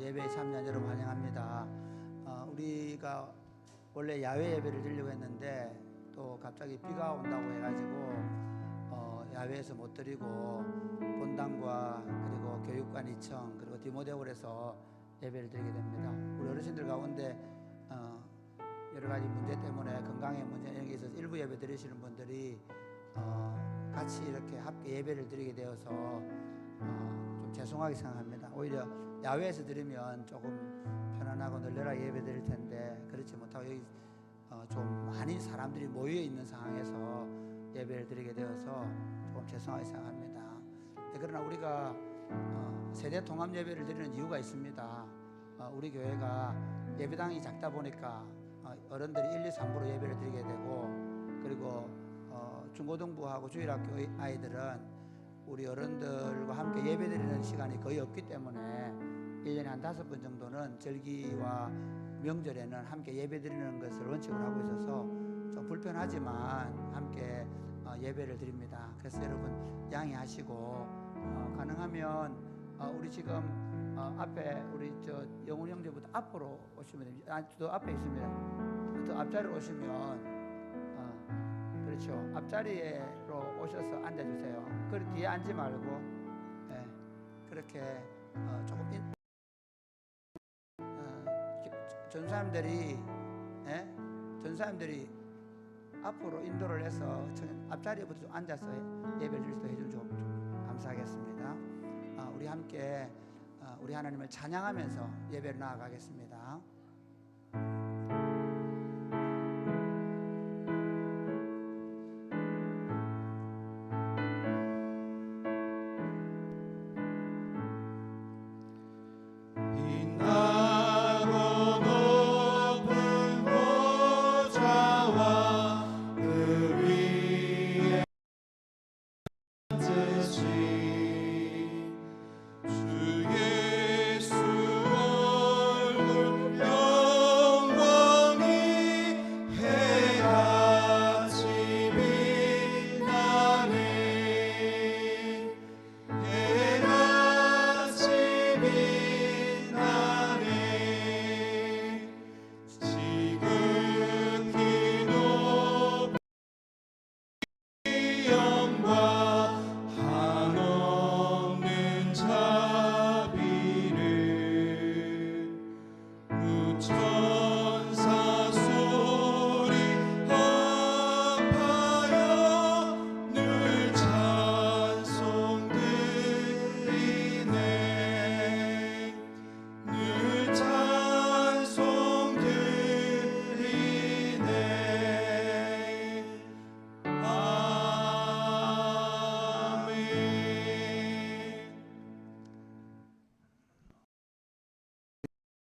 예배에 참여한 여러분 환영합니다. 우리가 원래 야외 예배를 드리려고 했는데 또 갑자기 비가 온다고 해가지고 야외에서 못 드리고 본당과 그리고 교육관 2층 그리고 디모데홀에서 예배를 드리게 됩니다. 우리 어르신들 가운데 여러 가지 문제 때문에 건강의 문제 이런 게 있어서 일부 예배 드리시는 분들이 같이 이렇게 함께 예배를 드리게 되어서 좀 죄송하게 생각합니다. 오히려 야외에서 드리면 조금 편안하고 널널하게 예배 드릴 텐데 그렇지 못하고 여기 좀 많은 사람들이 모여 있는 상황에서 예배를 드리게 되어서 조금 죄송하게 생각합니다. 그러나 우리가 세대 통합 예배를 드리는 이유가 있습니다. 우리 교회가 예배당이 작다 보니까 어른들이 1, 2, 3부로 예배를 드리게 되고 그리고 중고등부하고 주일학교 아이들은 우리 어른들과 함께 예배 드리는 시간이 거의 없기 때문에 1년에 한 5번 정도는 절기와 명절에는 함께 예배 드리는 것을 원칙으로 하고 있어서 좀 불편하지만 함께 예배를 드립니다. 그래서 여러분 양해하시고 가능하면 우리 지금 앞에 우리 저 영훈 형제부터 앞으로 오시면 됩니다. 저 앞에 있습니다. 또 앞자리로 오시면 그렇죠. 앞자리로 오셔서 앉아주세요. 그 뒤에 앉지 말고 그렇게 조금 전사님들이 앞으로 인도를 해서 앞자리부터 좀 앉아서 예배를 드릴 수 해주면 좀 감사하겠습니다. 우리 함께 우리 하나님을 찬양하면서 예배를 나아가겠습니다.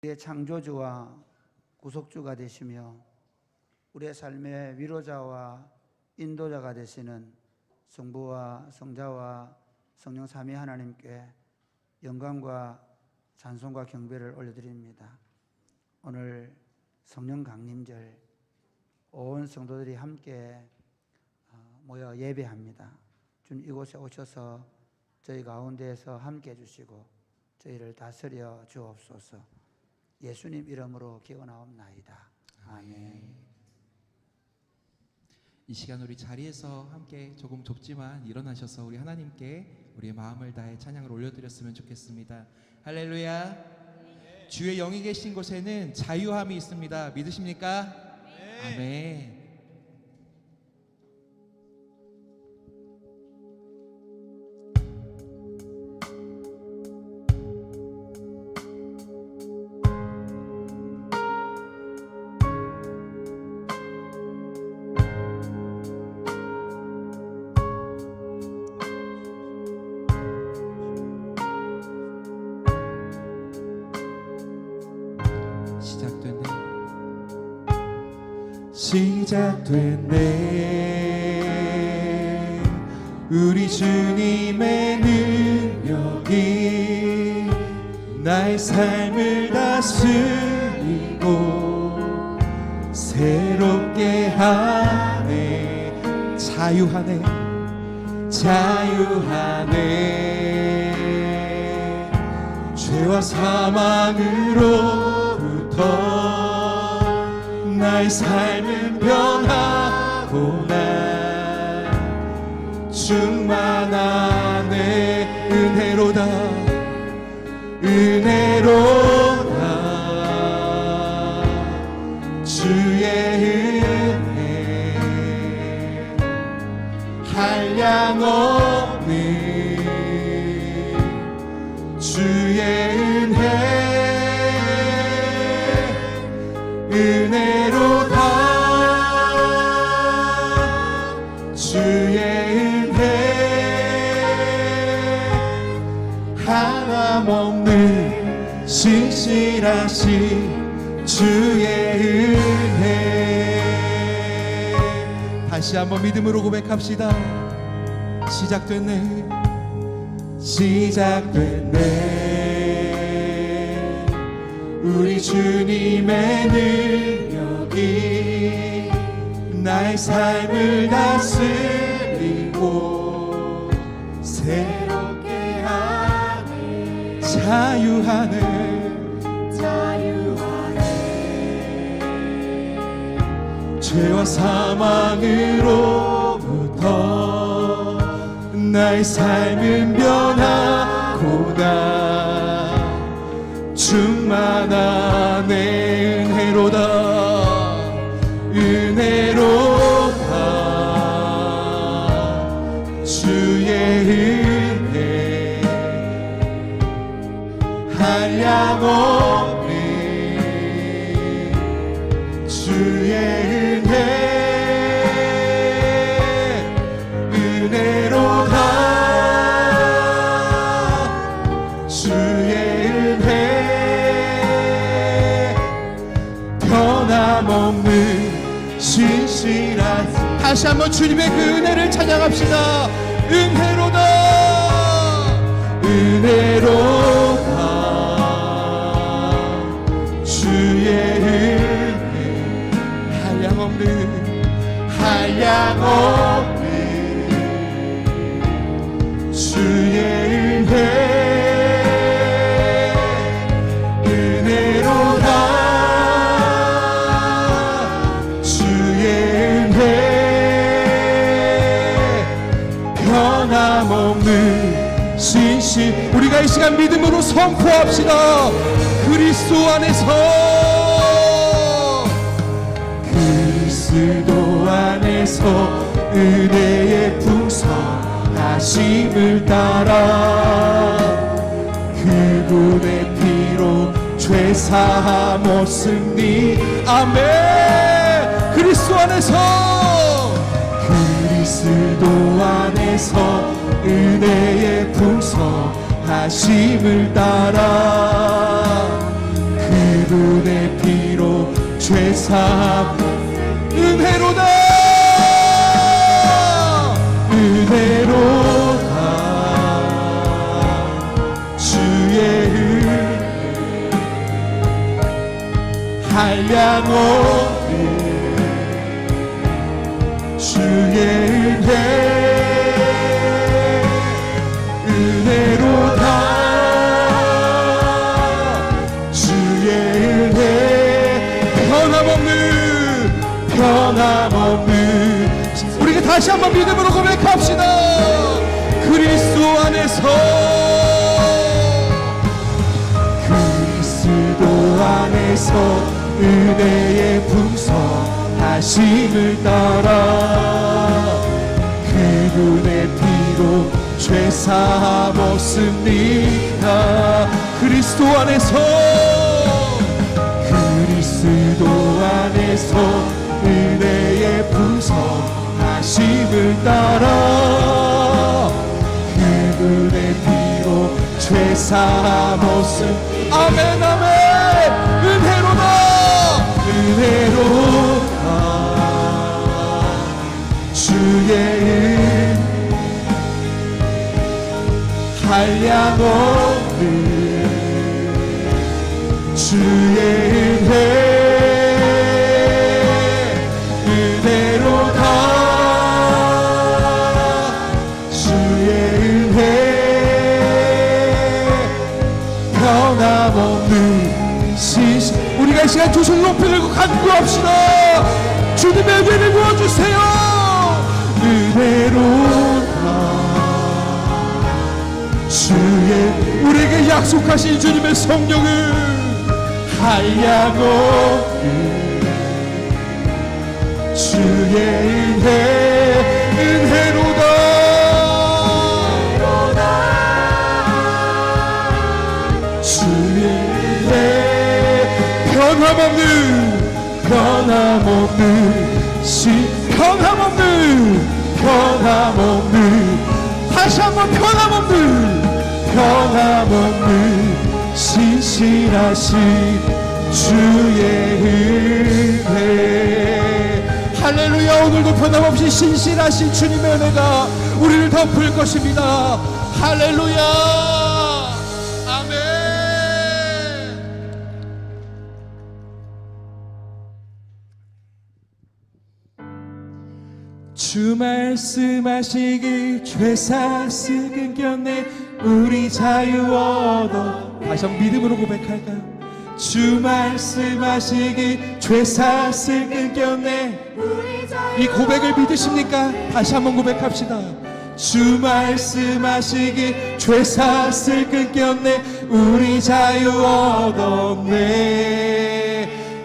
우리의 창조주와 구속주가 되시며 우리의 삶의 위로자와 인도자가 되시는 성부와 성자와 성령 삼위 하나님께 영광과 찬송과 경배를 올려드립니다. 오늘 성령 강림절 온 성도들이 함께 모여 예배합니다. 주님 이곳에 오셔서 저희 가운데에서 함께 해주시고 저희를 다스려 주옵소서. 예수님 이름으로 기원하옵나이다. 아멘. 이 시간 우리 자리에서 함께 조금 좁지만 일어나셔서 우리 하나님께 우리의 마음을 다해 찬양을 올려드렸으면 좋겠습니다. 할렐루야. 네. 주의 영이 계신 곳에는 자유함이 있습니다. 믿으십니까? 네. 아멘. 시작됐네. 우리 주님의 능력이 나의 삶을 다스리고 새롭게 하네. 자유하네. 자유하네. 죄와 사망으로부터 나의 삶은 변하구나. 충만하네 은혜로다 은혜로다 주의 은혜 한량없는 주의 은혜 은혜로다 주의 은혜 하나없는 신실하신 주의 은혜. 다시 한번 믿음으로 고백합시다. 시작됐네 시작됐네 우리 주님의 능력이 나의 삶을 다스리고 새롭게 하네 자유하네 죄와 사망으로부터 나의 삶은 변하고나 충만하네 은혜로다 은혜로다 주의 은혜 한량없는 주의 은혜 은혜로다 주의 은혜 변함없는 신실한 다시 한번 주님의 그 은혜를 찬양합시다. 은혜로다 은혜로다 주의 은혜 한량없는 주의 은혜 은혜로다 주의 은혜 변함없는 신실 우리가 이 시간 믿음으로 선포합시다. 그리스도 안에서 그리스도 안에서 은혜의 풍성하심을 따라 그분의 피로 죄사함 얻습니 아멘. 그리스도 안에서 그리스도 안에서 은혜의 풍성하심을 따라 그분의 피로 죄사함 은혜로다 은혜로다 주의 은혜 한량없는 주의 은혜 은혜로다 주의 은혜 변함없는 우리가 다시 한번 믿음으로 고백합시다. 그리스도 안에서 그리스도 안에서 은혜의 풍성하심을 따라 그분의 피로 죄사함 얻습니다. 그리스도 안에서 그리스도 안에서 은혜의 풍성하심을 따라 그분의 피로 죄사함 얻음 아멘 아멘 은혜로다 은혜로다 주의 은혜 한량없는 주의 은혜 은혜로다 주의 은혜 변함없는 신실. 우리가 이 시간 두 손 높이 들고 간구합시다. 주님의 은혜를 부어주세요. 은혜로다 주의 우리에게 약속하신 주님의 성령을 한량없는 주의 은혜로다 주의 은혜 변함없는 다시 한번 변함없는 신실하신 주의 은혜. 할렐루야. 오늘도 변함없이 신실하신 주님의 은혜가 우리를 덮을 것입니다. 할렐루야. 아멘. 주 말씀하시길 죄사슬 끊겼네 우리 자유 얻어. 다시 한번 믿음으로 고백할까요? 주 말씀하시길 죄사슬 끊겼네. 이 고백을 믿으십니까? 다시 한번 고백합시다. 주 말씀하시길 죄사슬 끊겼네 우리 자유 얻었네.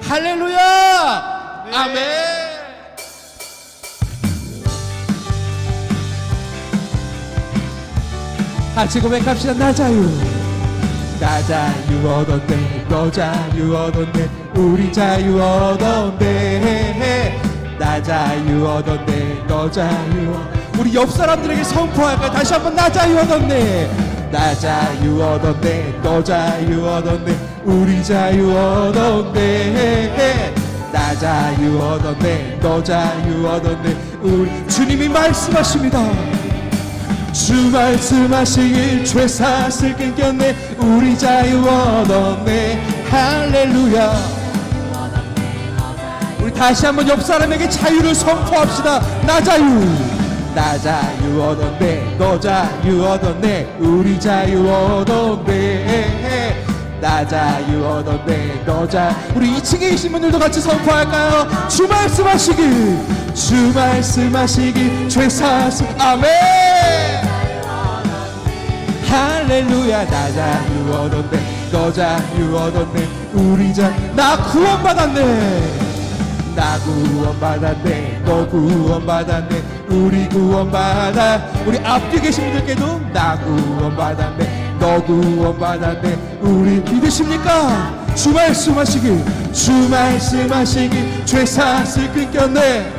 할렐루야. 아멘. 같이 고백합시다. 나 자유 얻었네 너 자유 얻었네 우리 자유 얻었네. 나 자유 얻었네 너 자유. 우리 옆 사람들에게 선포할까요? 다시 한번 나 자유 얻었네 나 자유 얻었네 너 자유 얻었네 우리 자유 얻었네. 나 자유 얻었네 너 자유 얻었네 우리. 주님이 말씀하십니다. 주 말씀하시길 죄사슬 끊겼네 우리 자유 얻었네. 할렐루야. 우리 다시 한번 옆 사람에게 자유를 선포합시다. 나 자유 얻었네 너 자유 얻었네 우리 자유 얻었네. 나 자유 얻었네 너 자. 우리 2층에 계신 분들도 같이 선포할까요? 주 말씀하시길 죄사슬. 아멘. 할렐루야. 나 자유 얻었네 너 자유 얻었네 우리 자. 나 구원받았네 나 구원받았네 너 구원받았네 우리 구원받아. 우리 앞뒤 계신 분들께도 나 구원받았네 너 구원받았네 우리. 믿으십니까? 주 말씀하시길 죄사슬 끊겼네.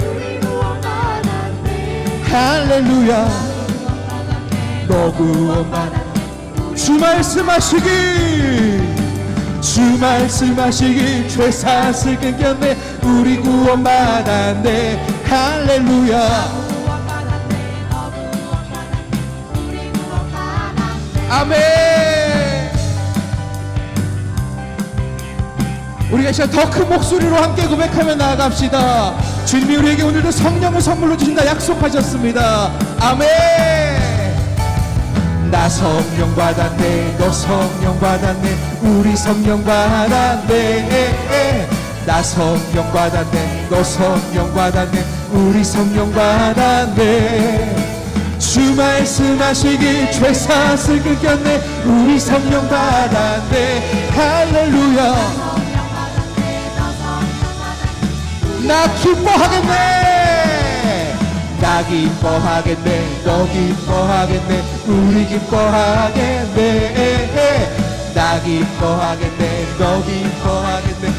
할렐루야. 너 구원받았네. 주 말씀하시길 죄사슬 끊겼네 우리 구원받았네. 할렐루야. 아멘. 우리가 시간 더 큰 목소리로 함께 고백하며 나아갑시다. 주님이 우리에게 오늘도 성령을 선물로 주신다 약속하셨습니다. 아멘. 나 성령 받았네 너 성령 받았네 우리 성령 받았네. 나 성령 받았네 너 성령 받았네 우리 성령 받았네. 주 말씀하시길 죄사슬 끊겼네 우리 성령 받았네. 할렐루야. 나 기뻐하겠네 나 기뻐하겠네 너 기뻐하겠네 우리 기뻐하겠네. 나 기뻐하겠네 너 기뻐하겠네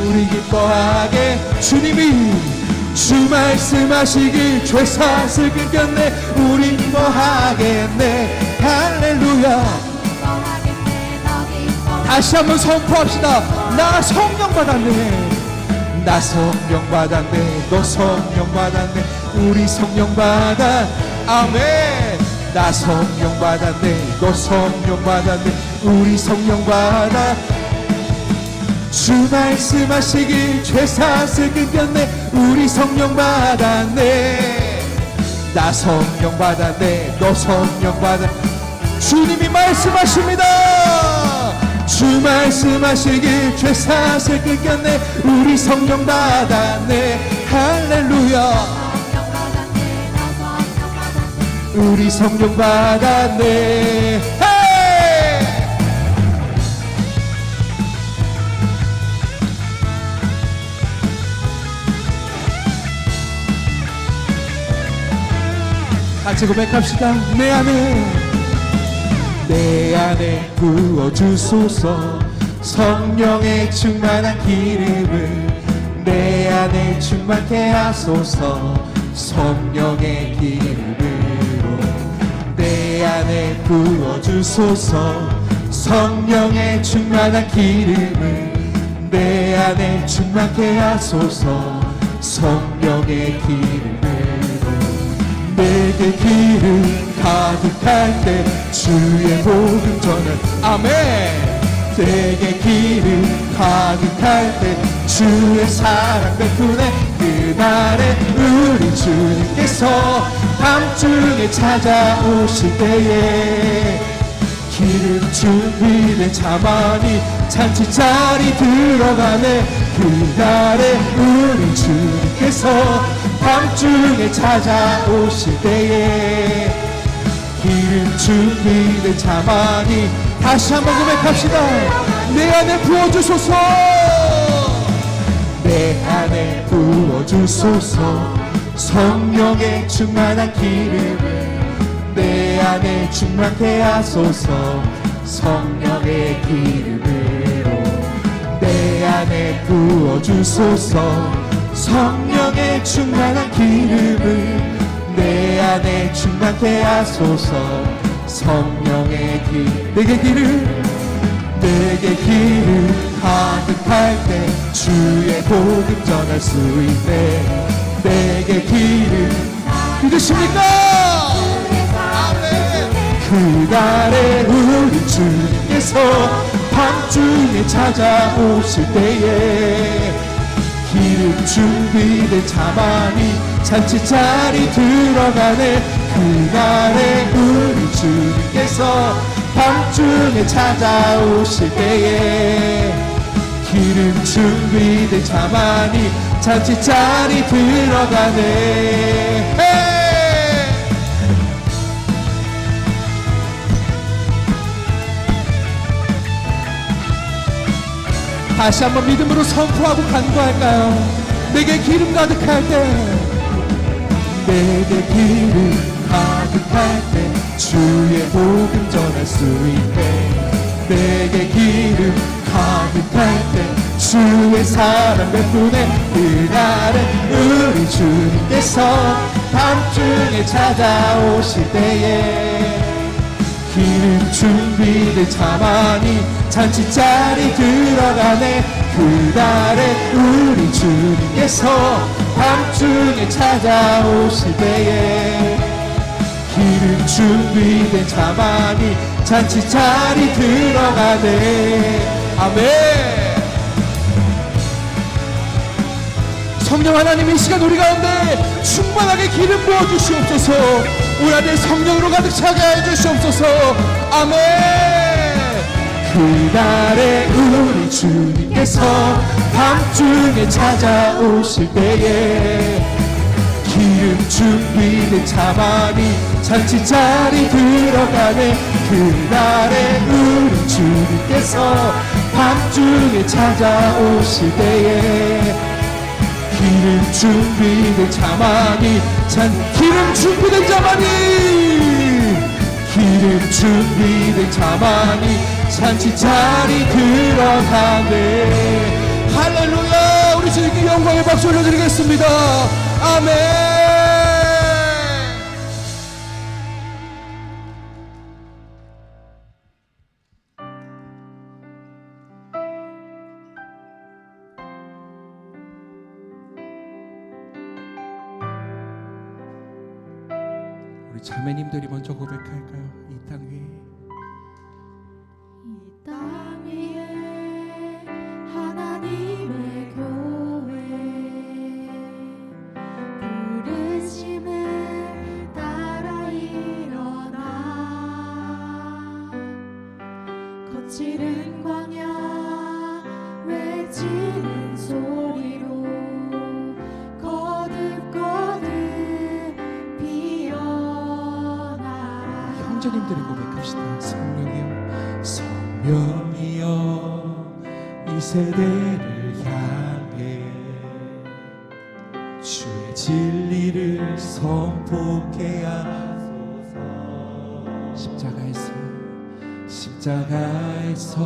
우리 기뻐하게. 주님이 주 말씀하시길 죄사슬 끊겼네 우리 기뻐하겠네. 할렐루야. 다시 한번 선포합시다. 나 성령 받았네 나 성령 받았네 너 성령 받았네 우리 성령 받아. 아멘. 나 성령 받았네 너 성령 받았네 우리 성령 받아. 주 말씀하시길 죄사슬 끊겼네 우리 성령 받았네. 나 성령 받았네 너 성령 받아. 주님이 말씀하십니다. 주 말씀하시길 죄사슬 꺾였네. 우리 성령 받았네. 할렐루야. 우리 성령 받았네. 헤이! 같이 고백합시다. 내 안에 부어주소서. 성령의 충만한 기름을 내 안에 충만케 하소서. 성령의 기름으로 내 안에 부어주소서. 성령의 충만한 기름을 내 안에 충만케 하소서. 성령의 기름으로 내게 기름 가득할 때 주의 복음 전할. 아멘. 내게 기름 가득할 때 주의 사랑 베푸네. 그날에 우리 주님께서 밤중에 찾아오실 때에 기름 준비된 자만이 잔치자리 들어가네. 그날에 우리 주님께서 밤중에 찾아오실 때에 기름 준비된 자만이. 다시 한번 고백합시다. 내 안에 부어주소서. 내 안에 부어주소서. 성령의 충만한 기름을 내 안에 충만케 하소서. 성령의 기름으로 내 안에 부어주소서. 성령의 충만한 기름을 내 안에 충만케 하소서. 성령의 기름 내게 기름 가득할 때 주의 복음 전할 수 있네. 내게 기름 믿으십니까? 아멘. 그날에 우리 주님께서 밤중에 찾아오실 때에 기름 준비된 자만이 잔치자리 들어가네. 그날에 우리 주님께서 밤중에 찾아오실 때에 기름 준비된 자만이 잔치자리 들어가네. 헤이! 다시 한번 믿음으로 선포하고 간구할까요? 내게 기름 가득할 때 내게 기름 가득할 때 주의 복음 전할 수 있네. 내게 기름 가득할 때 주의 사랑 베푸네. 그날에 우리 주님께서 밤중에 찾아오실 때에 기름 준비된 자만이 잔치자리 들어가네. 그날에 우리 주님께서 밤중에 찾아오실 때에 기름 준비된 자만이 잔치자리 들어가네. 아멘. 성령 하나님, 이 시간 우리 가운데 충만하게 기름 부어주시옵소서. 우리 안에 성령으로 가득 차게 해주시옵소서. 아멘. 그날에 우리 주님께서 밤중에 찾아오실 때에 기름 준비된 자만이 잔치자리 들어가네. 그날에 우리 주님께서 밤중에 찾아오실 때에 기름 준비된 자만이 기름 준비된 자만이 기름 준비된 자만이 잔치자리 들어가네. 할렐루야. 우리 주님께 영광의 박수 올려드리겠습니다. 아멘. 우리 자매님들이 먼저 고백할까요? 이 땅 위에 하나님의 교회 부르심을 따라 일어나 거칠은 광 한번들이 고백합시다. 성령이여, 성령이여 이 세대를 향해 주의 진리를 선포케 하소서. 십자가에서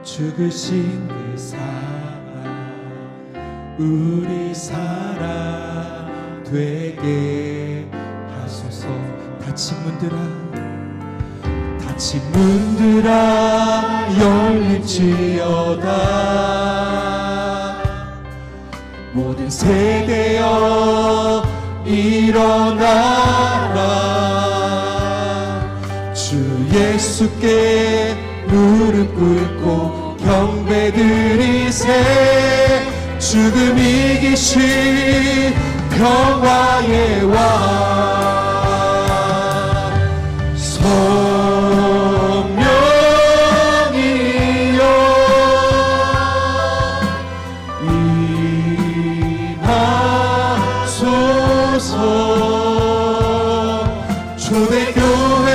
죽으신 그 사랑 우리 사랑 되게 하소서. 닫힌 문들아 열릴지어다. 모든 세대여 일어나라. 주 예수께 무릎 꿇고 경배드리세. 죽음 이기신 평화의 왕 성령이여 임하소서. 초대교회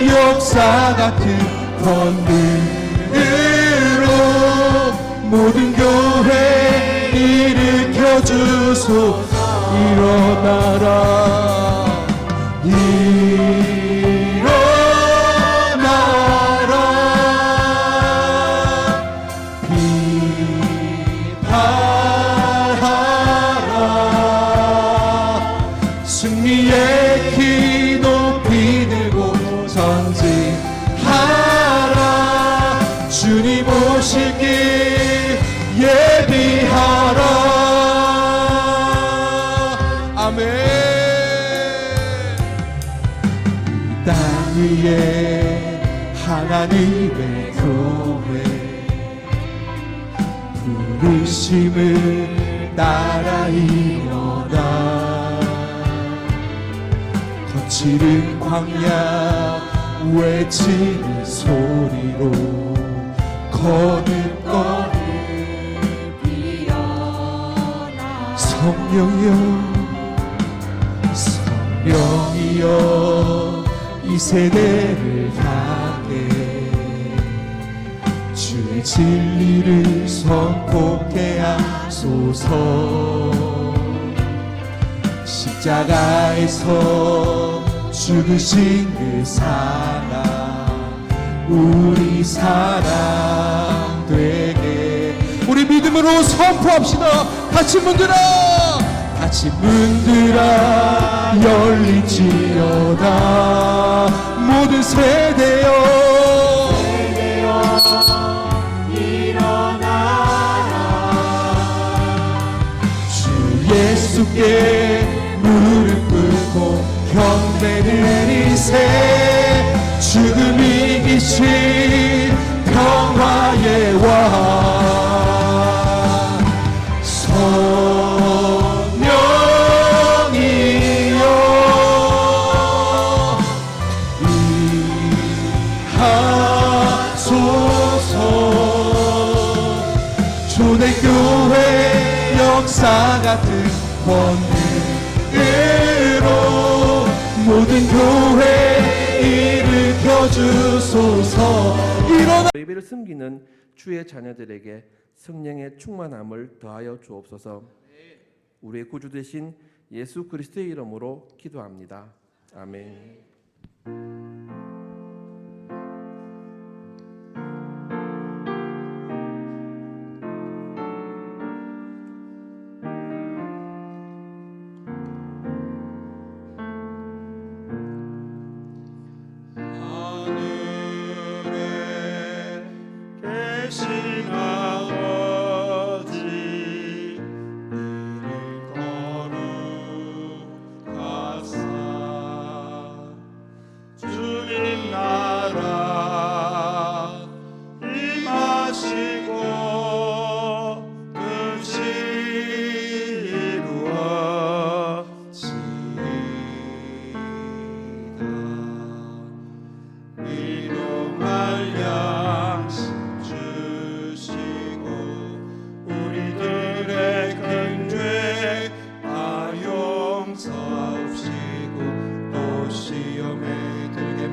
역사 같은 권능으로 모든 교회 일으켜 주소서. 일어나라 비판하라. 승리의 키 높이 들고 전진하라. 주님 오실 길 예비하라. 아멘. 이 땅 위에 하나님의 교회 부르심을 따라 일어나. 거칠은 광야 외치는 소리로 거듭거듭 일어나. 성령이여 성령이여 이 세대를 향해 주의 진리를 선포케 하소서. 십자가에서 죽으신 그 사랑 우리 사랑 되게. 우리 믿음으로 선포합시다. 닫힌 문들아 열릴지어다. 모든 세대여 일어나라. 주 예수께 무릎 꿇고 경배드리세. 죽음 이기신 평화의 왕 성령이여 임하소서. 초대교회 역사 같은 권능으로 모든 교회 일으켜 주소서. 일어나. 예배를 섬기는 주의 자녀들에게 성령의 충만함을 더하여 주옵소서. 우리의 구주 되신 예수 그리스도의 이름으로 기도합니다. 아멘. 계신 아버지 이름 거룩하사. 주님 나라 임하시고 뜻이 이루어지이다. 일용할 양식 주시고 우리들의 큰 죄 다 용서하시고 또 시험에 들게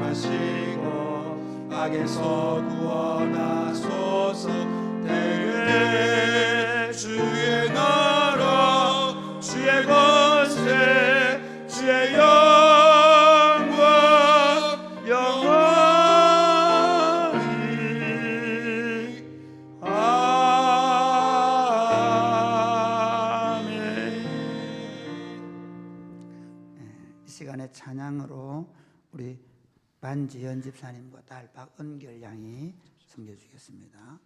나의 찬양으로 우리 반지연 집사님과 딸 박은결 양이 섬겨주겠습니다.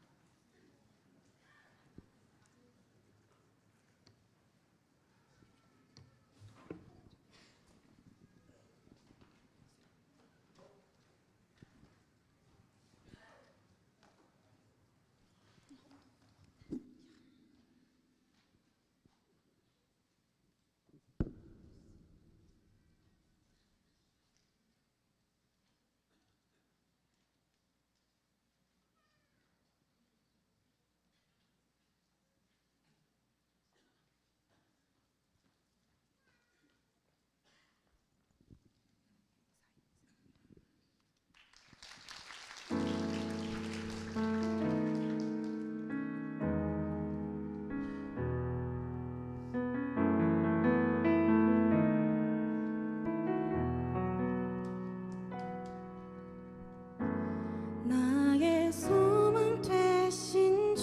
나의 소망 되신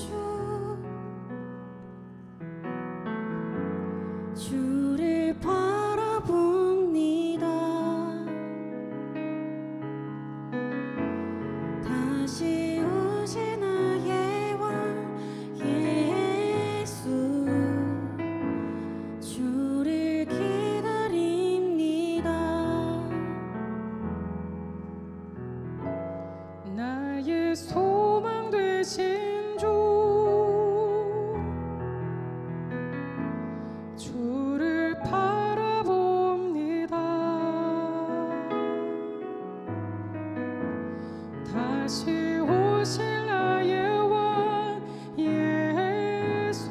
주를 바라봅니다. 다시 오실 나의 왕 예수, 주를 기다립니다. 나의 소망 되신 주를 바라봅니다. 다시 오실 나의 왕 예수,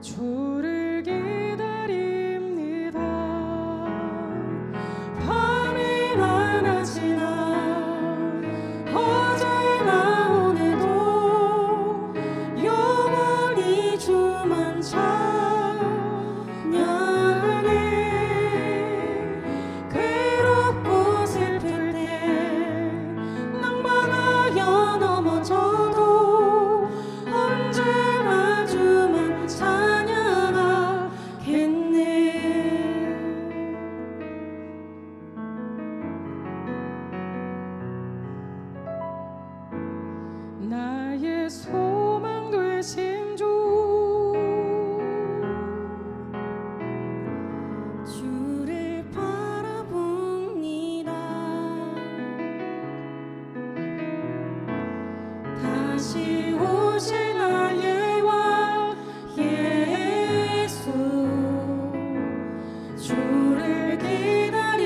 주를 기다립니다. 밤이 많아지나 어제나 오늘도 영원히 주만 찬양해. 괴롭고 슬플 때 낭만하여 넘어져도 언제나 주만 찬양하겠네. 나의 소망 되신 주를 바라봅니다. 다시 오실 나의 왕 예수, 주를 기다립니다.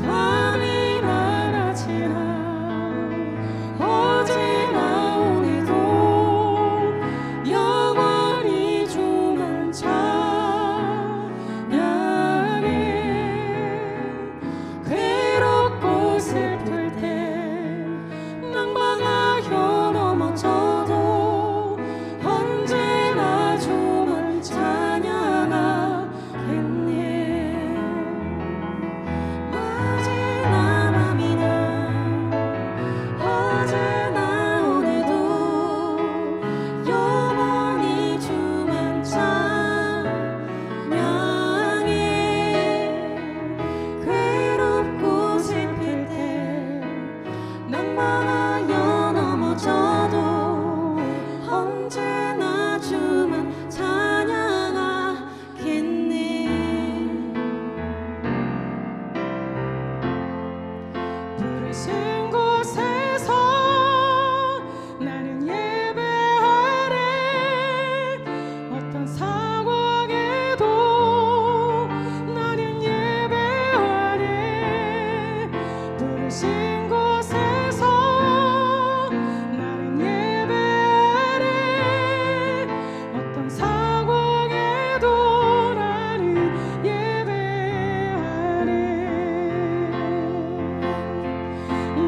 밤이 많아지나 어제나 오늘도 영원히 주만 찬양해. 괴롭고 슬플 때 낭만하여 넘어져도 언제나 주만 찬양하겠네. 어제나 밤이나 어제나 오늘도 영원히 주만 찬양해. 괴롭고 슬플 때 낭만하여 넘어져도 언제나 주만 찬양하겠네. 부르신 곳에서 나는 예배하리. 어떤 상황에도 나는 예배하리. 부르신 곳에서 나는 예배하리. 어떤 상황에도 나는 예배하리.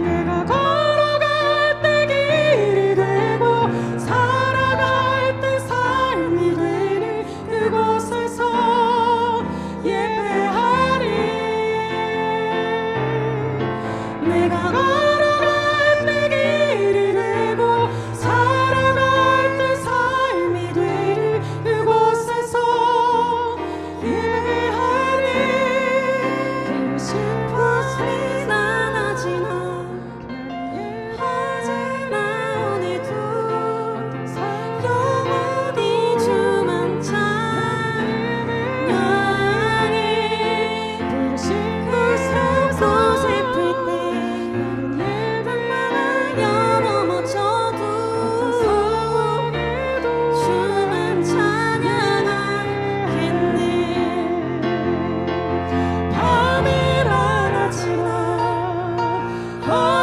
내가 걸어갈 때 길이 되고 살아갈 때 삶이 되는 그곳에서 예배하리. 내가 걸어갈 때 길이 되고 살아갈 때 삶이 되는 그곳에서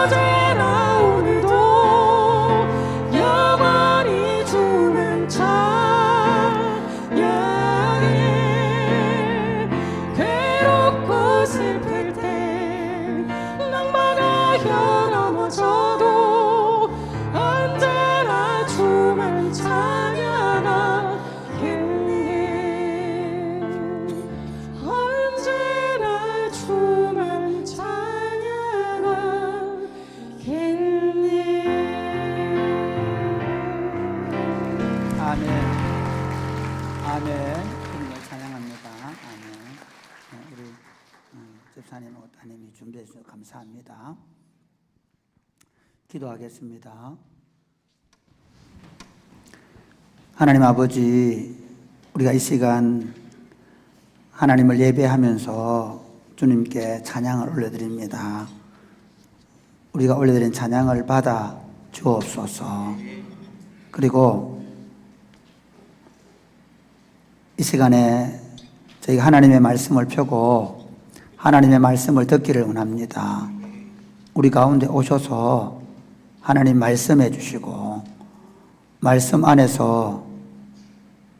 어제나 오늘도 영원히 주만 찬양해. 괴롭고 슬플 때 낭만하여 넘어져도 언제나 주만 찬양하겠네. 언제나 주만 찬양하겠네. 아멘. 아멘. 주님을 찬양합니다. 아멘. 네, 우리 집사님, 따님이 준비해 주셔서 감사합니다. 기도하겠습니다. 하나님 아버지, 우리가 이 시간 하나님을 예배하면서 주님께 찬양을 올려드립니다. 우리가 올려드린 찬양을 받아 주옵소서. 그리고 이 시간에 저희가 하나님의 말씀을 펴고 하나님의 말씀을 듣기를 원합니다. 우리 가운데 오셔서 하나님 말씀해 주시고 말씀 안에서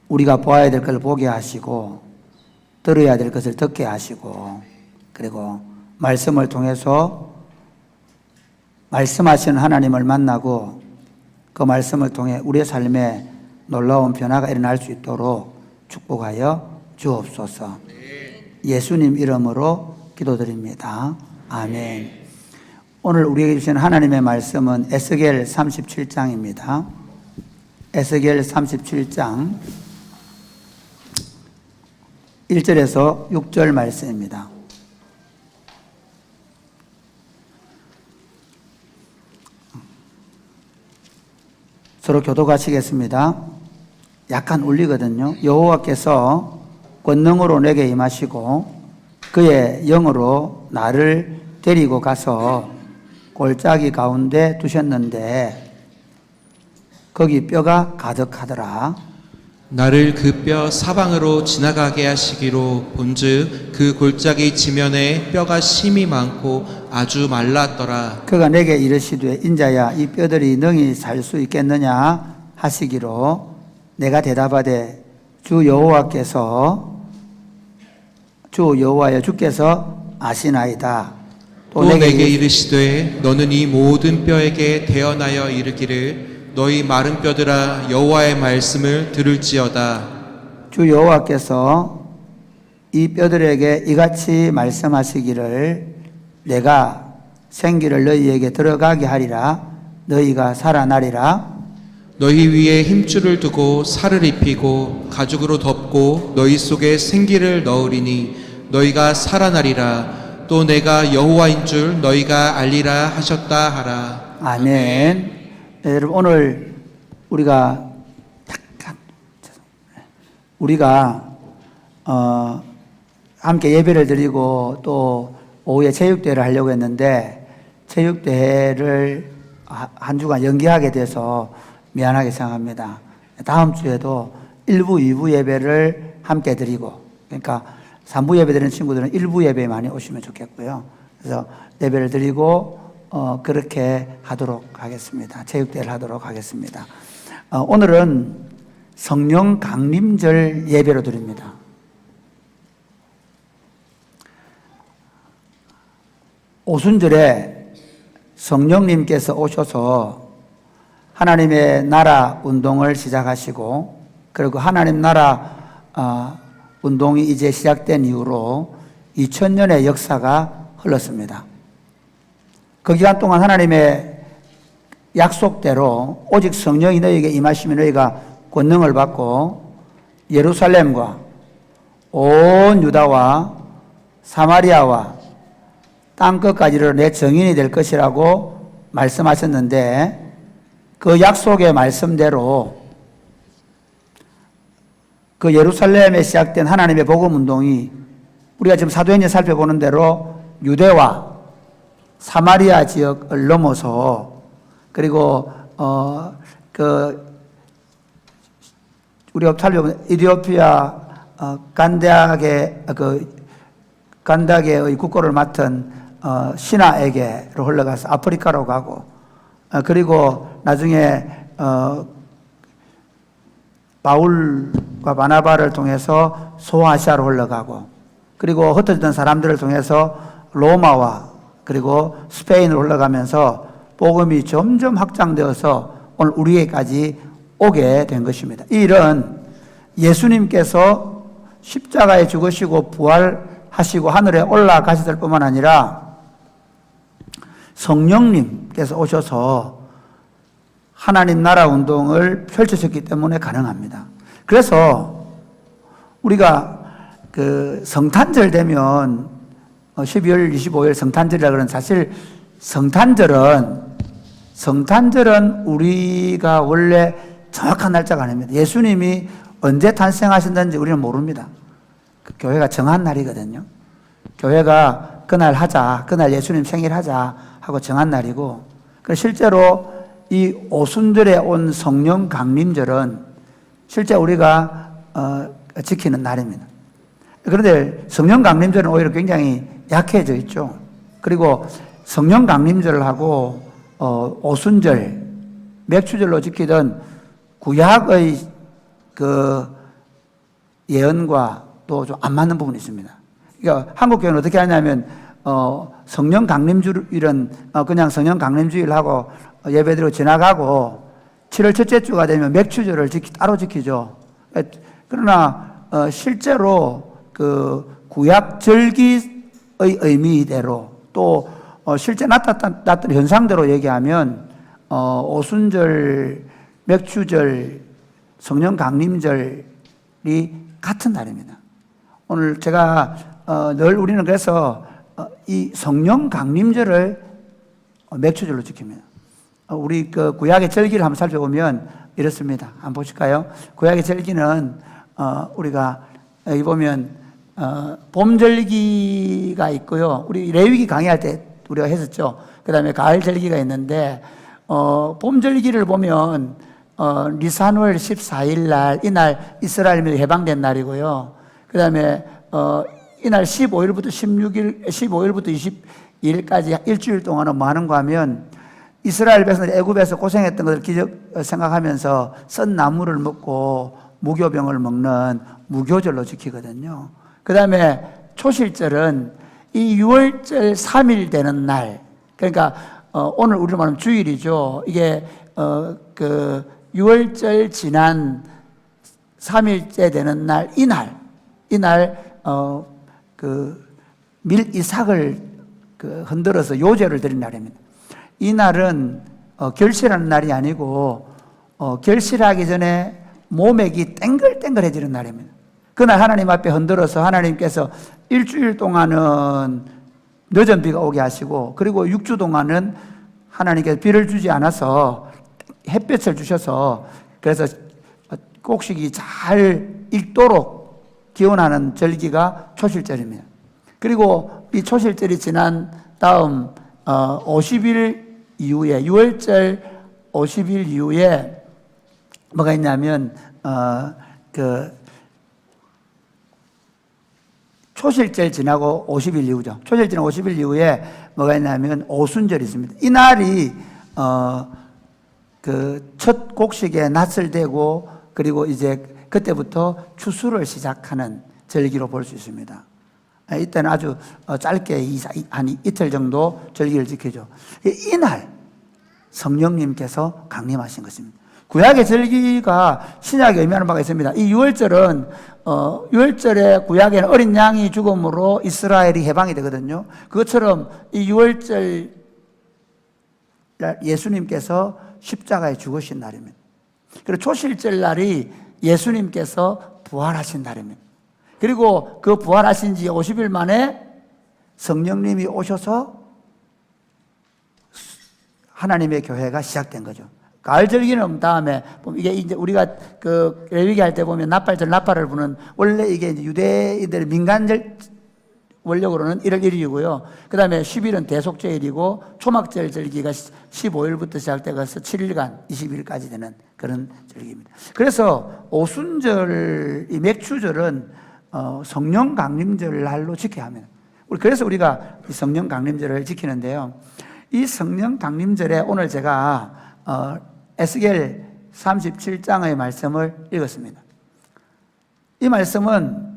우리가 보아야 될 것을 보게 하시고 들어야 될 것을 듣게 하시고 그리고 말씀을 통해서 말씀하시는 하나님을 만나고 그 말씀을 통해 우리의 삶에 놀라운 변화가 일어날 수 있도록 축복하여 주옵소서. 예수님 이름으로 기도드립니다. 아멘. 오늘 우리에게 주신 하나님의 말씀은 에스겔 37장입니다. 에스겔 37장 1절에서 6절 말씀입니다. 서로 교독하시겠습니다. 약간 울리거든요. 여호와께서 권능으로 내게 임하시고 그의 영으로 나를 데리고 가서 골짜기 가운데 두셨는데 거기 뼈가 가득하더라. 나를 그 뼈 사방으로 지나가게 하시기로 본즉 그 골짜기 지면에 뼈가 심이 많고 아주 말랐더라. 그가 내게 이르시되 인자야 이 뼈들이 능히 살 수 있겠느냐 하시기로 내가 대답하되 주 여호와여 주께서 아시나이다. 또 내게 이르시되 너는 이 모든 뼈에게 대언하여 이르기를 너희 마른 뼈들아 여호와의 말씀을 들을지어다. 주 여호와께서 이 뼈들에게 이같이 말씀하시기를 내가 생기를 너희에게 들어가게 하리라. 너희가 살아나리라. 너희 위에 힘줄을 두고 살을 입히고 가죽으로 덮고 너희 속에 생기를 넣으리니 너희가 살아나리라. 또 내가 여호와인 줄 너희가 알리라 하셨다 하라. 아멘. 네, 여러분 오늘 우리가 함께 예배를 드리고 또 오후에 체육대회를 하려고 했는데 체육대회를 한 주간 연기하게 돼서 미안하게 생각합니다. 다음 주에도 1부, 2부 예배를 함께 드리고 그러니까 3부 예배 드리는 친구들은 1부 예배에 많이 오시면 좋겠고요. 그래서 예배를 드리고 그렇게 하도록 하겠습니다. 체육대회를 하도록 하겠습니다. 오늘은 성령 강림절 예배로 드립니다. 오순절에 성령님께서 오셔서 하나님의 나라 운동을 시작하시고 그리고 하나님 나라 운동이 이제 시작된 이후로 2000년의 역사가 흘렀습니다. 그 기간 동안 하나님의 약속대로 오직 성령이 너희에게 임하시면 너희가 권능을 받고 예루살렘과 온 유다와 사마리아와 땅끝까지 이르러 내 증인이 될 것이라고 말씀하셨는데 그 약속의 말씀대로 그 예루살렘에 시작된 하나님의 복음 운동이 우리가 지금 사도행전 살펴보는 대로 유대와 사마리아 지역을 넘어서 그리고 우리가 살펴보면 이디오피아 간다게의 국고를 맡은 신하에게로 흘러가서 아프리카로 가고, 그리고 나중에 바울과 바나바를 통해서 소아시아로 흘러가고, 그리고 흩어지던 사람들을 통해서 로마와 그리고 스페인으로 흘러가면서 복음이 점점 확장되어서 오늘 우리에게까지 오게 된 것입니다. 이 일은 예수님께서 십자가에 죽으시고 부활하시고 하늘에 올라가셨을 뿐만 아니라 성령님께서 오셔서 하나님 나라 운동을 펼치셨기 때문에 가능합니다. 그래서 우리가 그 성탄절 되면 12월 25일 성탄절이라 그러는, 사실 성탄절은 우리가 원래 정확한 날짜가 아닙니다. 예수님이 언제 탄생하신다는지 우리는 모릅니다. 교회가 정한 날이거든요. 교회가 그날 하자, 그날 예수님 생일 하자 하고 정한 날이고, 실제로 이 오순절에 온 성령 강림절은 실제 우리가 지키는 날입니다. 그런데 성령 강림절은 오히려 굉장히 약해져 있죠. 그리고 성령 강림절하고 오순절, 맥추절로 지키던 구약의 그 예언과 또 좀 안 맞는 부분이 있습니다. 그러니까 한국 교회는 어떻게 하냐면 성령 강림주일은 그냥 성령 강림주일 하고 예배드리고 지나가고 7월 첫째 주가 되면 맥추절을 따로 지키죠. 그러나 실제로 그 구약 절기의 의미대로 또 실제 나타났던 현상대로 얘기하면 오순절, 맥추절, 성령 강림절이 같은 날입니다. 오늘 제가 늘 우리는 그래서 이 성령 강림절을 맥추절로 지킵니다. 우리 그 구약의 절기를 한번 살펴보면 이렇습니다. 한번 보실까요? 구약의 절기는 우리가 여기 보면 봄 절기가 있고요. 우리 레위기 강의할 때 우리가 했었죠. 그 다음에 가을 절기가 있는데 봄 절기를 보면 니산월 14일 날, 이날 이스라엘이 해방된 날이고요. 그 다음에 이날 15일부터 22일까지 일주일 동안은 뭐 하는가 하면 이스라엘 백성들이 애굽에서 고생했던 것을 기적 생각하면서 썬 나무를 먹고 무교병을 먹는 무교절로 지키거든요. 그 다음에 초실절은 이 6월절 3일 되는 날, 그러니까 오늘 우리로 말하면 주일이죠. 이게 그 6월절 지난 3일째 되는 날, 이날 그 밀이삭을 흔들어서 요제를 드린 날입니다. 이 날은 결실하는 날이 아니고 결실하기 전에 모맥이 땡글땡글해지는 날입니다. 그날 하나님 앞에 흔들어서 하나님께서 일주일 동안은 늦은 비가 오게 하시고, 그리고 6주 동안은 하나님께서 비를 주지 않아서 햇볕을 주셔서 그래서 곡식이 잘 익도록 기원하는 절기가 초실절입니다. 그리고 이 초실절이 지난 다음 50일 이후에 6월절 50일 이후에 뭐가 있냐면 그 초실절 지나고 50일 이후죠. 초실절 지나고 50일 이후에 뭐가 있냐면 오순절이 있습니다. 이 날이 그 첫 곡식에 낫을 대고 그리고 이제 그때부터 추수를 시작하는 절기로 볼 수 있습니다. 이때는 아주 짧게 한 이틀 정도 절기를 지키죠. 이날 성령님께서 강림하신 것입니다. 구약의 절기가 신약에 의미하는 바가 있습니다. 이 6월절은 6월절에 구약에는 어린 양이 죽음으로 이스라엘이 해방이 되거든요. 그것처럼 이 6월절 예수님께서 십자가에 죽으신 날입니다. 그리고 초실절 날이 예수님께서 부활하신 날입니다. 그리고 그 부활하신 지 50일 만에 성령님이 오셔서 하나님의 교회가 시작된 거죠. 가을 절기는 다음에 이게 이제 우리가 그 레위기 할 때 보면 나팔절 나팔을 부는, 원래 이게 이제 유대인들의 민간절 원력으로는 1월 1일이고요. 그 다음에 10일은 대속죄일이고 초막절 절기가 15일부터 시작돼서 7일간 20일까지 되는 그런 절기입니다. 그래서 오순절, 이 맥추절은 성령 강림절 날로 지켜야 합니다. 그래서 우리가 이 성령 강림절을 지키는데요. 이 성령 강림절에 오늘 제가 에스겔 37장의 말씀을 읽었습니다. 이 말씀은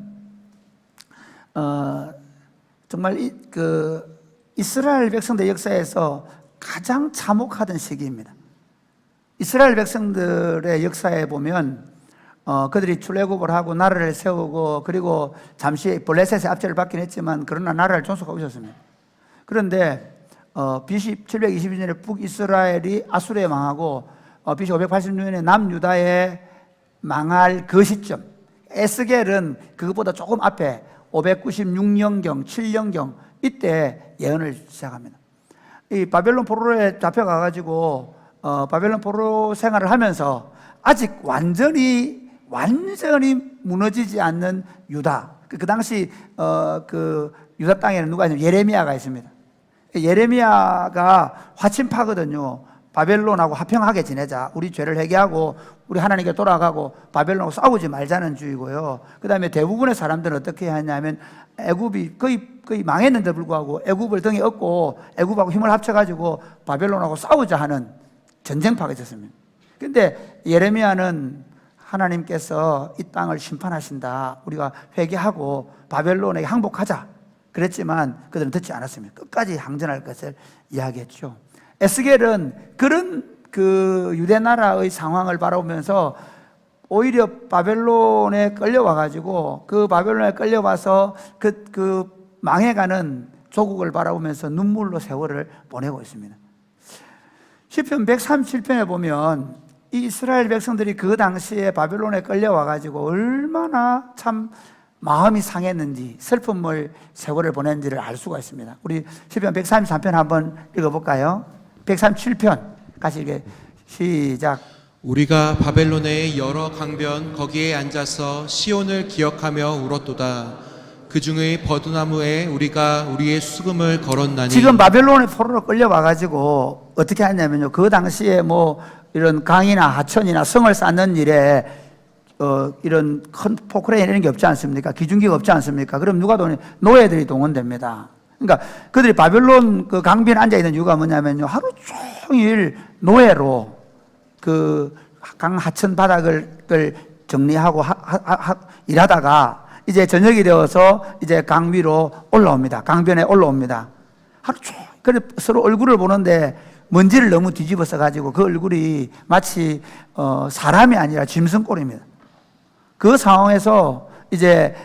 정말 이스라엘 백성들 역사에서 가장 참혹하던 시기입니다. 이스라엘 백성들의 역사에 보면 그들이 출애굽을 하고 나라를 세우고 그리고 잠시 블레셋의 압제를 받긴 했지만 그러나 나라를 존속하고 있었습니다. 그런데 BC 722년에 북이스라엘이 아수르에 망하고 BC 586년에 남유다에 망할 그 시점, 에스겔은 그것보다 조금 앞에 596년경, 7년경 이때 예언을 시작합니다. 이 바벨론 포로에 잡혀가가지고 바벨론 포로 생활을 하면서 아직 완전히 무너지지 않는 유다. 그 당시 그 유다 땅에는 누가 있냐면 예레미야가 있습니다. 예레미야가 화친파거든요. 바벨론하고 화평하게 지내자. 우리 죄를 회개하고 우리 하나님께 돌아가고 바벨론하고 싸우지 말자는 주의고요. 그 다음에 대부분의 사람들은 어떻게 하냐면 애굽이 거의 망했는데 불구하고 애굽을 등에 업고 애굽하고 힘을 합쳐가지고 바벨론하고 싸우자 하는 전쟁파가 있었습니다. 근데 예레미야는 하나님께서 이 땅을 심판하신다. 우리가 회개하고 바벨론에게 항복하자. 그랬지만 그들은 듣지 않았습니다. 끝까지 항전할 것을 이야기했죠. 에스겔은 그런 그 유대 나라의 상황을 바라보면서 오히려 바벨론에 끌려와가지고 그 바벨론에 끌려와서 그 망해가는 조국을 바라보면서 눈물로 세월을 보내고 있습니다. 시편 137편에 보면 이 이스라엘 백성들이 그 당시에 바벨론에 끌려와가지고 얼마나 참 마음이 상했는지 슬픔을 세월을 보냈는지를 알 수가 있습니다. 우리 시편 133편 한번 읽어볼까요? 137편 같이 읽게 시작. 우리가 바벨론의 여러 강변 거기에 앉아서 시온을 기억하며 울었도다. 그 중의 버드나무에 우리가 우리의 수금을 걸었나니. 지금 바벨론의 포로로 끌려와가지고 어떻게 했냐면요, 그 당시에 뭐 이런 강이나 하천이나 성을 쌓는 일에 이런 큰 포크레인 이런 게 없지 않습니까? 기중기가 없지 않습니까? 그럼 누가 노예들이 동원됩니다. 그러니까 그들이 바벨론 그 강변에 앉아 있는 이유가 뭐냐면요, 하루 종일 노예로 그 강 하천 바닥을 정리하고 일하다가 이제 저녁이 되어서 이제 강 위로 올라옵니다. 강변에 올라옵니다. 하루 종일 그래 서로 얼굴을 보는데 먼지를 너무 뒤집어서 가지고 그 얼굴이 마치 사람이 아니라 짐승꼴입니다. 그 상황에서 이제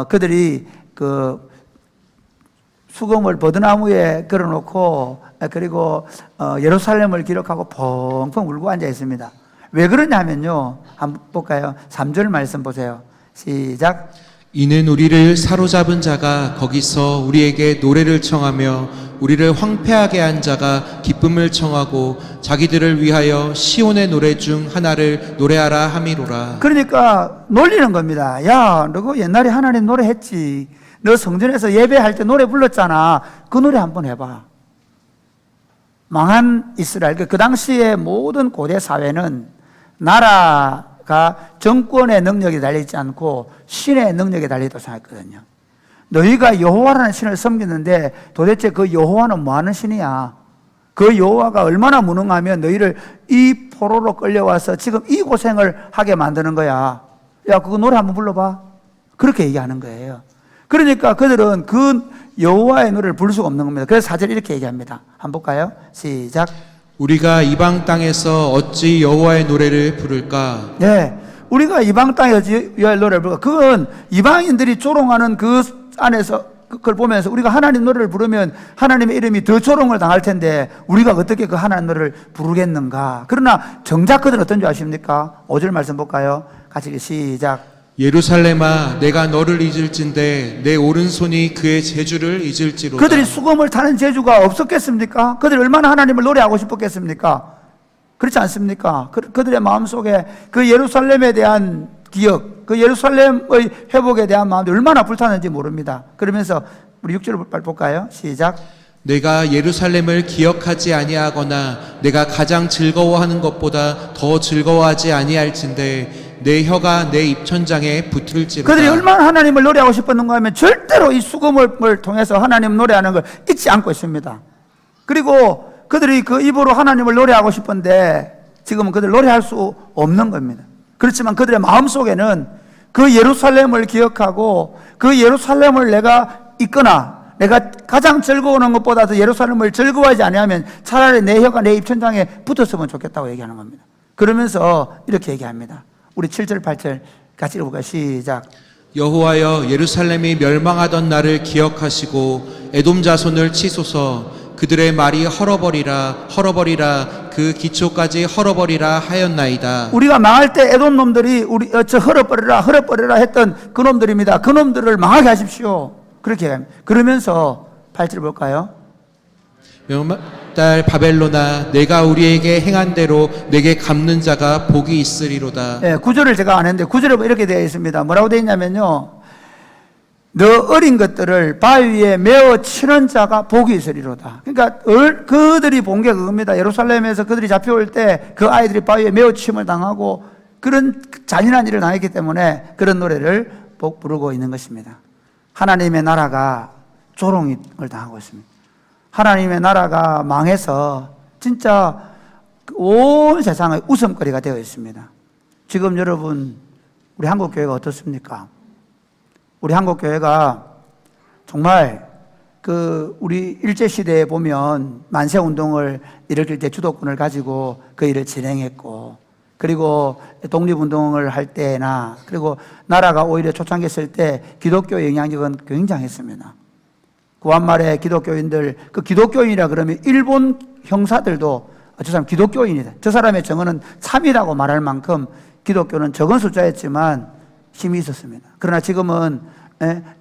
그들이 그 수금을 버드나무에 걸어놓고 그리고 예루살렘을 기록하고 펑펑 울고 앉아 있습니다. 왜 그러냐면요, 한번 볼까요? 3절 말씀 보세요. 시작. 이는 우리를 사로잡은 자가 거기서 우리에게 노래를 청하며 우리를 황폐하게 한 자가 기쁨을 청하고 자기들을 위하여 시온의 노래 중 하나를 노래하라 함이로라. 그러니까 놀리는 겁니다. 야, 너 옛날에 하나님 노래했지. 너 성전에서 예배할 때 노래 불렀잖아. 그 노래 한번 해봐. 망한 이스라엘, 그 당시의 모든 고대 사회는 나라가 정권의 능력에 달리지 않고 신의 능력에 달리다고 생각했거든요. 너희가 여호와라는 신을 섬기는데 도대체 그 여호와는 뭐하는 신이야? 그 여호와가 얼마나 무능하면 너희를 이 포로로 끌려와서 지금 이 고생을 하게 만드는 거야. 야, 그거 노래 한번 불러봐. 그렇게 얘기하는 거예요. 그러니까 그들은 그 여호와의 노래를 부를 수가 없는 겁니다. 그래서 4절 이렇게 얘기합니다. 한번 볼까요? 시작. 우리가 이방 땅에서 어찌 여호와의 노래를 부를까? 네, 우리가 이방 땅에서 여호와의 노래를 부를까? 그건 이방인들이 조롱하는 그 안에서 그걸 보면서 우리가 하나님 노래를 부르면 하나님의 이름이 더 조롱을 당할 텐데 우리가 어떻게 그 하나님 노래를 부르겠는가? 그러나 정작 그들은 어떤 줄 아십니까? 5절 말씀 볼까요? 같이 시작. 예루살렘아, 내가 너를 잊을진데 내 오른손이 그의 재주를 잊을지로다. 그들이 수금을 타는 재주가 없었겠습니까? 그들이 얼마나 하나님을 노래하고 싶었겠습니까? 그렇지 않습니까? 그들의 마음속에 그 예루살렘에 대한 기억, 그 예루살렘의 회복에 대한 마음이 얼마나 불타는지 모릅니다. 그러면서 우리 6절을 볼까요? 시작. 내가 예루살렘을 기억하지 아니하거나 내가 가장 즐거워하는 것보다 더 즐거워하지 아니할진대 내 혀가 내 입천장에 붙을지로다. 그들이 얼마나 하나님을 노래하고 싶었는가 하면 절대로 이 수금을 통해서 하나님 노래하는 걸 잊지 않고 있습니다. 그리고 그들이 그 입으로 하나님을 노래하고 싶은데 지금은 그들 노래할 수 없는 겁니다. 그렇지만 그들의 마음속에는 그 예루살렘을 기억하고 그 예루살렘을 내가 있거나 내가 가장 즐거워하는 것보다 더 예루살렘을 즐거워하지 아니하면 차라리 내 혀가 내 입천장에 붙었으면 좋겠다고 얘기하는 겁니다. 그러면서 이렇게 얘기합니다. 우리 7절 8절 같이 읽어볼까요? 시작. 여호와여 예루살렘이 멸망하던 날을 기억하시고 에돔 자손을 치소서. 그들의 말이 헐어버리라 그 기초까지 헐어버리라 하였나이다. 우리가 망할 때 에돔 놈들이 우리 저 헐어버리라 했던 그 놈들입니다. 그 놈들을 망하게 하십시오. 그렇게 합니다. 그러면서 8절 볼까요? 딸 바벨로나 내가 우리에게 행한 대로 내게 갚는 자가 복이 있으리로다. 네, 9절을 제가 안 했는데 9절에 이렇게 되어 있습니다. 뭐라고 되어 있냐면요, 너 어린 것들을 바위에 메어 치는 자가 복이 있으리로다. 그러니까 그들이 본 게 그겁니다. 예루살렘에서 그들이 잡혀올 때 그 아이들이 바위에 메어 침을 당하고 그런 잔인한 일을 당했기 때문에 그런 노래를 부르고 있는 것입니다. 하나님의 나라가 조롱을 당하고 있습니다. 하나님의 나라가 망해서 진짜 온 세상의 웃음거리가 되어 있습니다. 지금 여러분 우리 한국교회가 어떻습니까? 우리 한국교회가 정말 우리 일제시대에 보면 만세운동을 일으킬 때 주도권을 가지고 그 일을 진행했고, 그리고 독립운동을 할 때나, 그리고 나라가 오히려 초창기였을 때 기독교의 영향력은 굉장했습니다. 구한말에 기독교인들, 그 기독교인이라 그러면 일본 형사들도 저 사람 기독교인이다, 저 사람의 정언은 참이라고 말할 만큼 기독교는 적은 숫자였지만 힘이 있었습니다. 그러나 지금은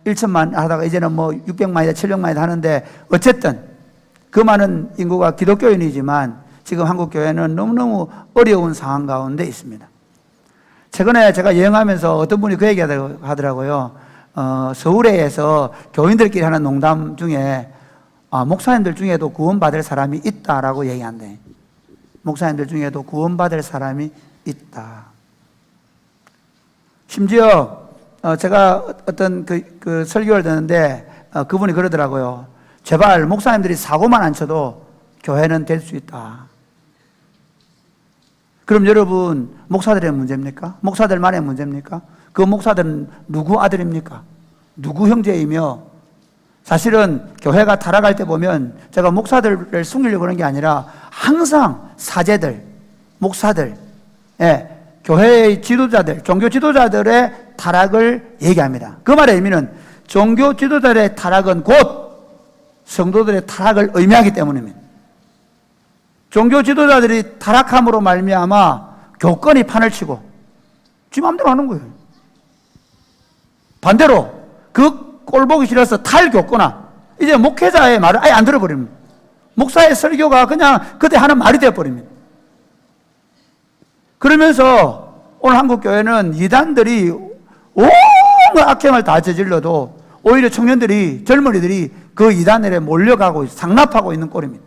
1천만 하다가 이제는 뭐 600만이다 700만이다 하는데 어쨌든 그 많은 인구가 기독교인이지만 지금 한국교회는 너무너무 어려운 상황 가운데 있습니다. 최근에 제가 여행하면서 어떤 분이 그 얘기 하더라고요. 서울에서 교인들끼리 하는 농담 중에 목사님들 중에도 구원받을 사람이 있다라고 얘기한대. 목사님들 중에도 구원받을 사람이 있다. 심지어 제가 어떤 그 설교를 듣는데 그분이 그러더라고요. 제발 목사님들이 사고만 안 쳐도 교회는 될 수 있다. 그럼 여러분, 목사들의 문제입니까? 목사들만의 문제입니까? 그 목사들은 누구 아들입니까? 누구 형제이며, 사실은 교회가 타락할 때 보면 제가 목사들을 숨기려고 그런 게 아니라 항상 사제들, 목사들, 교회의 지도자들, 종교 지도자들의 타락을 얘기합니다. 그 말의 의미는 종교 지도자들의 타락은 곧 성도들의 타락을 의미하기 때문입니다. 종교 지도자들이 타락함으로 말미암아 교권이 판을 치고 지 마음대로 하는 거예요. 반대로 그 꼴 보기 싫어서 탈교권화, 이제 목회자의 말을 아예 안 들어버립니다. 목사의 설교가 그냥 그때 하는 말이 되어버립니다. 그러면서 오늘 한국교회는 이단들이 온갖 악행을 다 저질러도 오히려 청년들이, 젊은이들이 그 이단에 몰려가고 상납하고 있는 꼴입니다.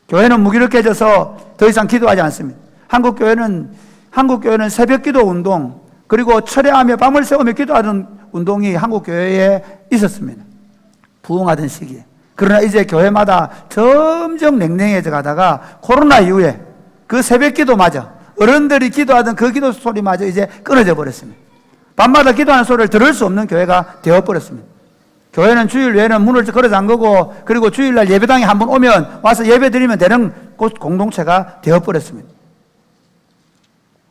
교회는 무기력해져서 더 이상 기도하지 않습니다. 한국교회는 새벽 기도 운동, 그리고 철야하며 밤을 새우며 기도하는 운동이 한국교회에 있었습니다. 부흥하던 시기에. 그러나 이제 교회마다 점점 냉랭해져 가다가 코로나 이후에 그 새벽 기도마저, 어른들이 기도하던 그 기도 소리마저 이제 끊어져 버렸습니다. 밤마다 기도하는 소리를 들을 수 없는 교회가 되어버렸습니다. 교회는 주일 외에는 문을 걸어 잠그고, 그리고 주일날 예배당에 한번 오면 와서 예배 드리면 되는 공동체가 되어버렸습니다.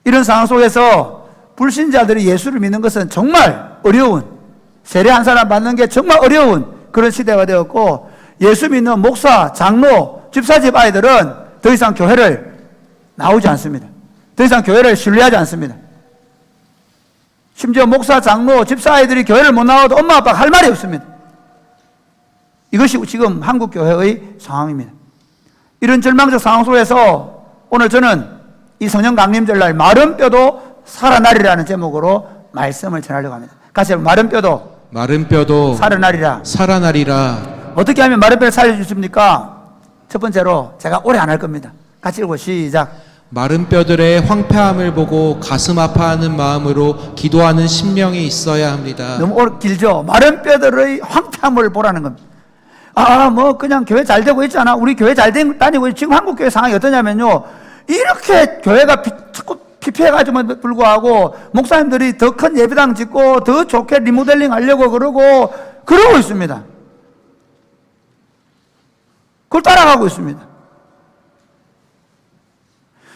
이런 상황 속에서 불신자들이 예수를 믿는 것은 정말 어려운, 세례 한 사람 받는 게 정말 어려운 그런 시대가 되었고, 예수 믿는 목사, 장로, 집사집 아이들은 더 이상 교회를 나오지 않습니다. 더 이상 교회를 신뢰하지 않습니다. 심지어 목사, 장로, 집사 아이들이 교회를 못 나와도 엄마 아빠가 할 말이 없습니다. 이것이 지금 한국교회의 상황입니다. 이런 절망적 상황 속에서 오늘 저는 이 성령 강림절날 마른 뼈도 살아나리라는 제목으로 말씀을 전하려고 합니다. 같이 마른 뼈도 살아나리라. 어떻게 하면 마른 뼈를 살릴 수 있습니까? 첫 번째로, 제가 오래 안 할 겁니다. 같이 읽고 시작. 마른 뼈들의 황폐함을 보고 가슴 아파하는 마음으로 기도하는 심령이 있어야 합니다. 너무 길죠. 마른 뼈들의 황폐함을 보라는 겁니다. 뭐 그냥 교회 잘 되고 있잖아. 우리 교회 잘 다니고 지금 한국 교회 상황이 어떠냐면요. 이렇게 교회가 자꾸 피폐해가지고 불구하고 목사님들이 더 큰 예배당 짓고 더 좋게 리모델링 하려고 그러고 있습니다. 그걸 따라가고 있습니다.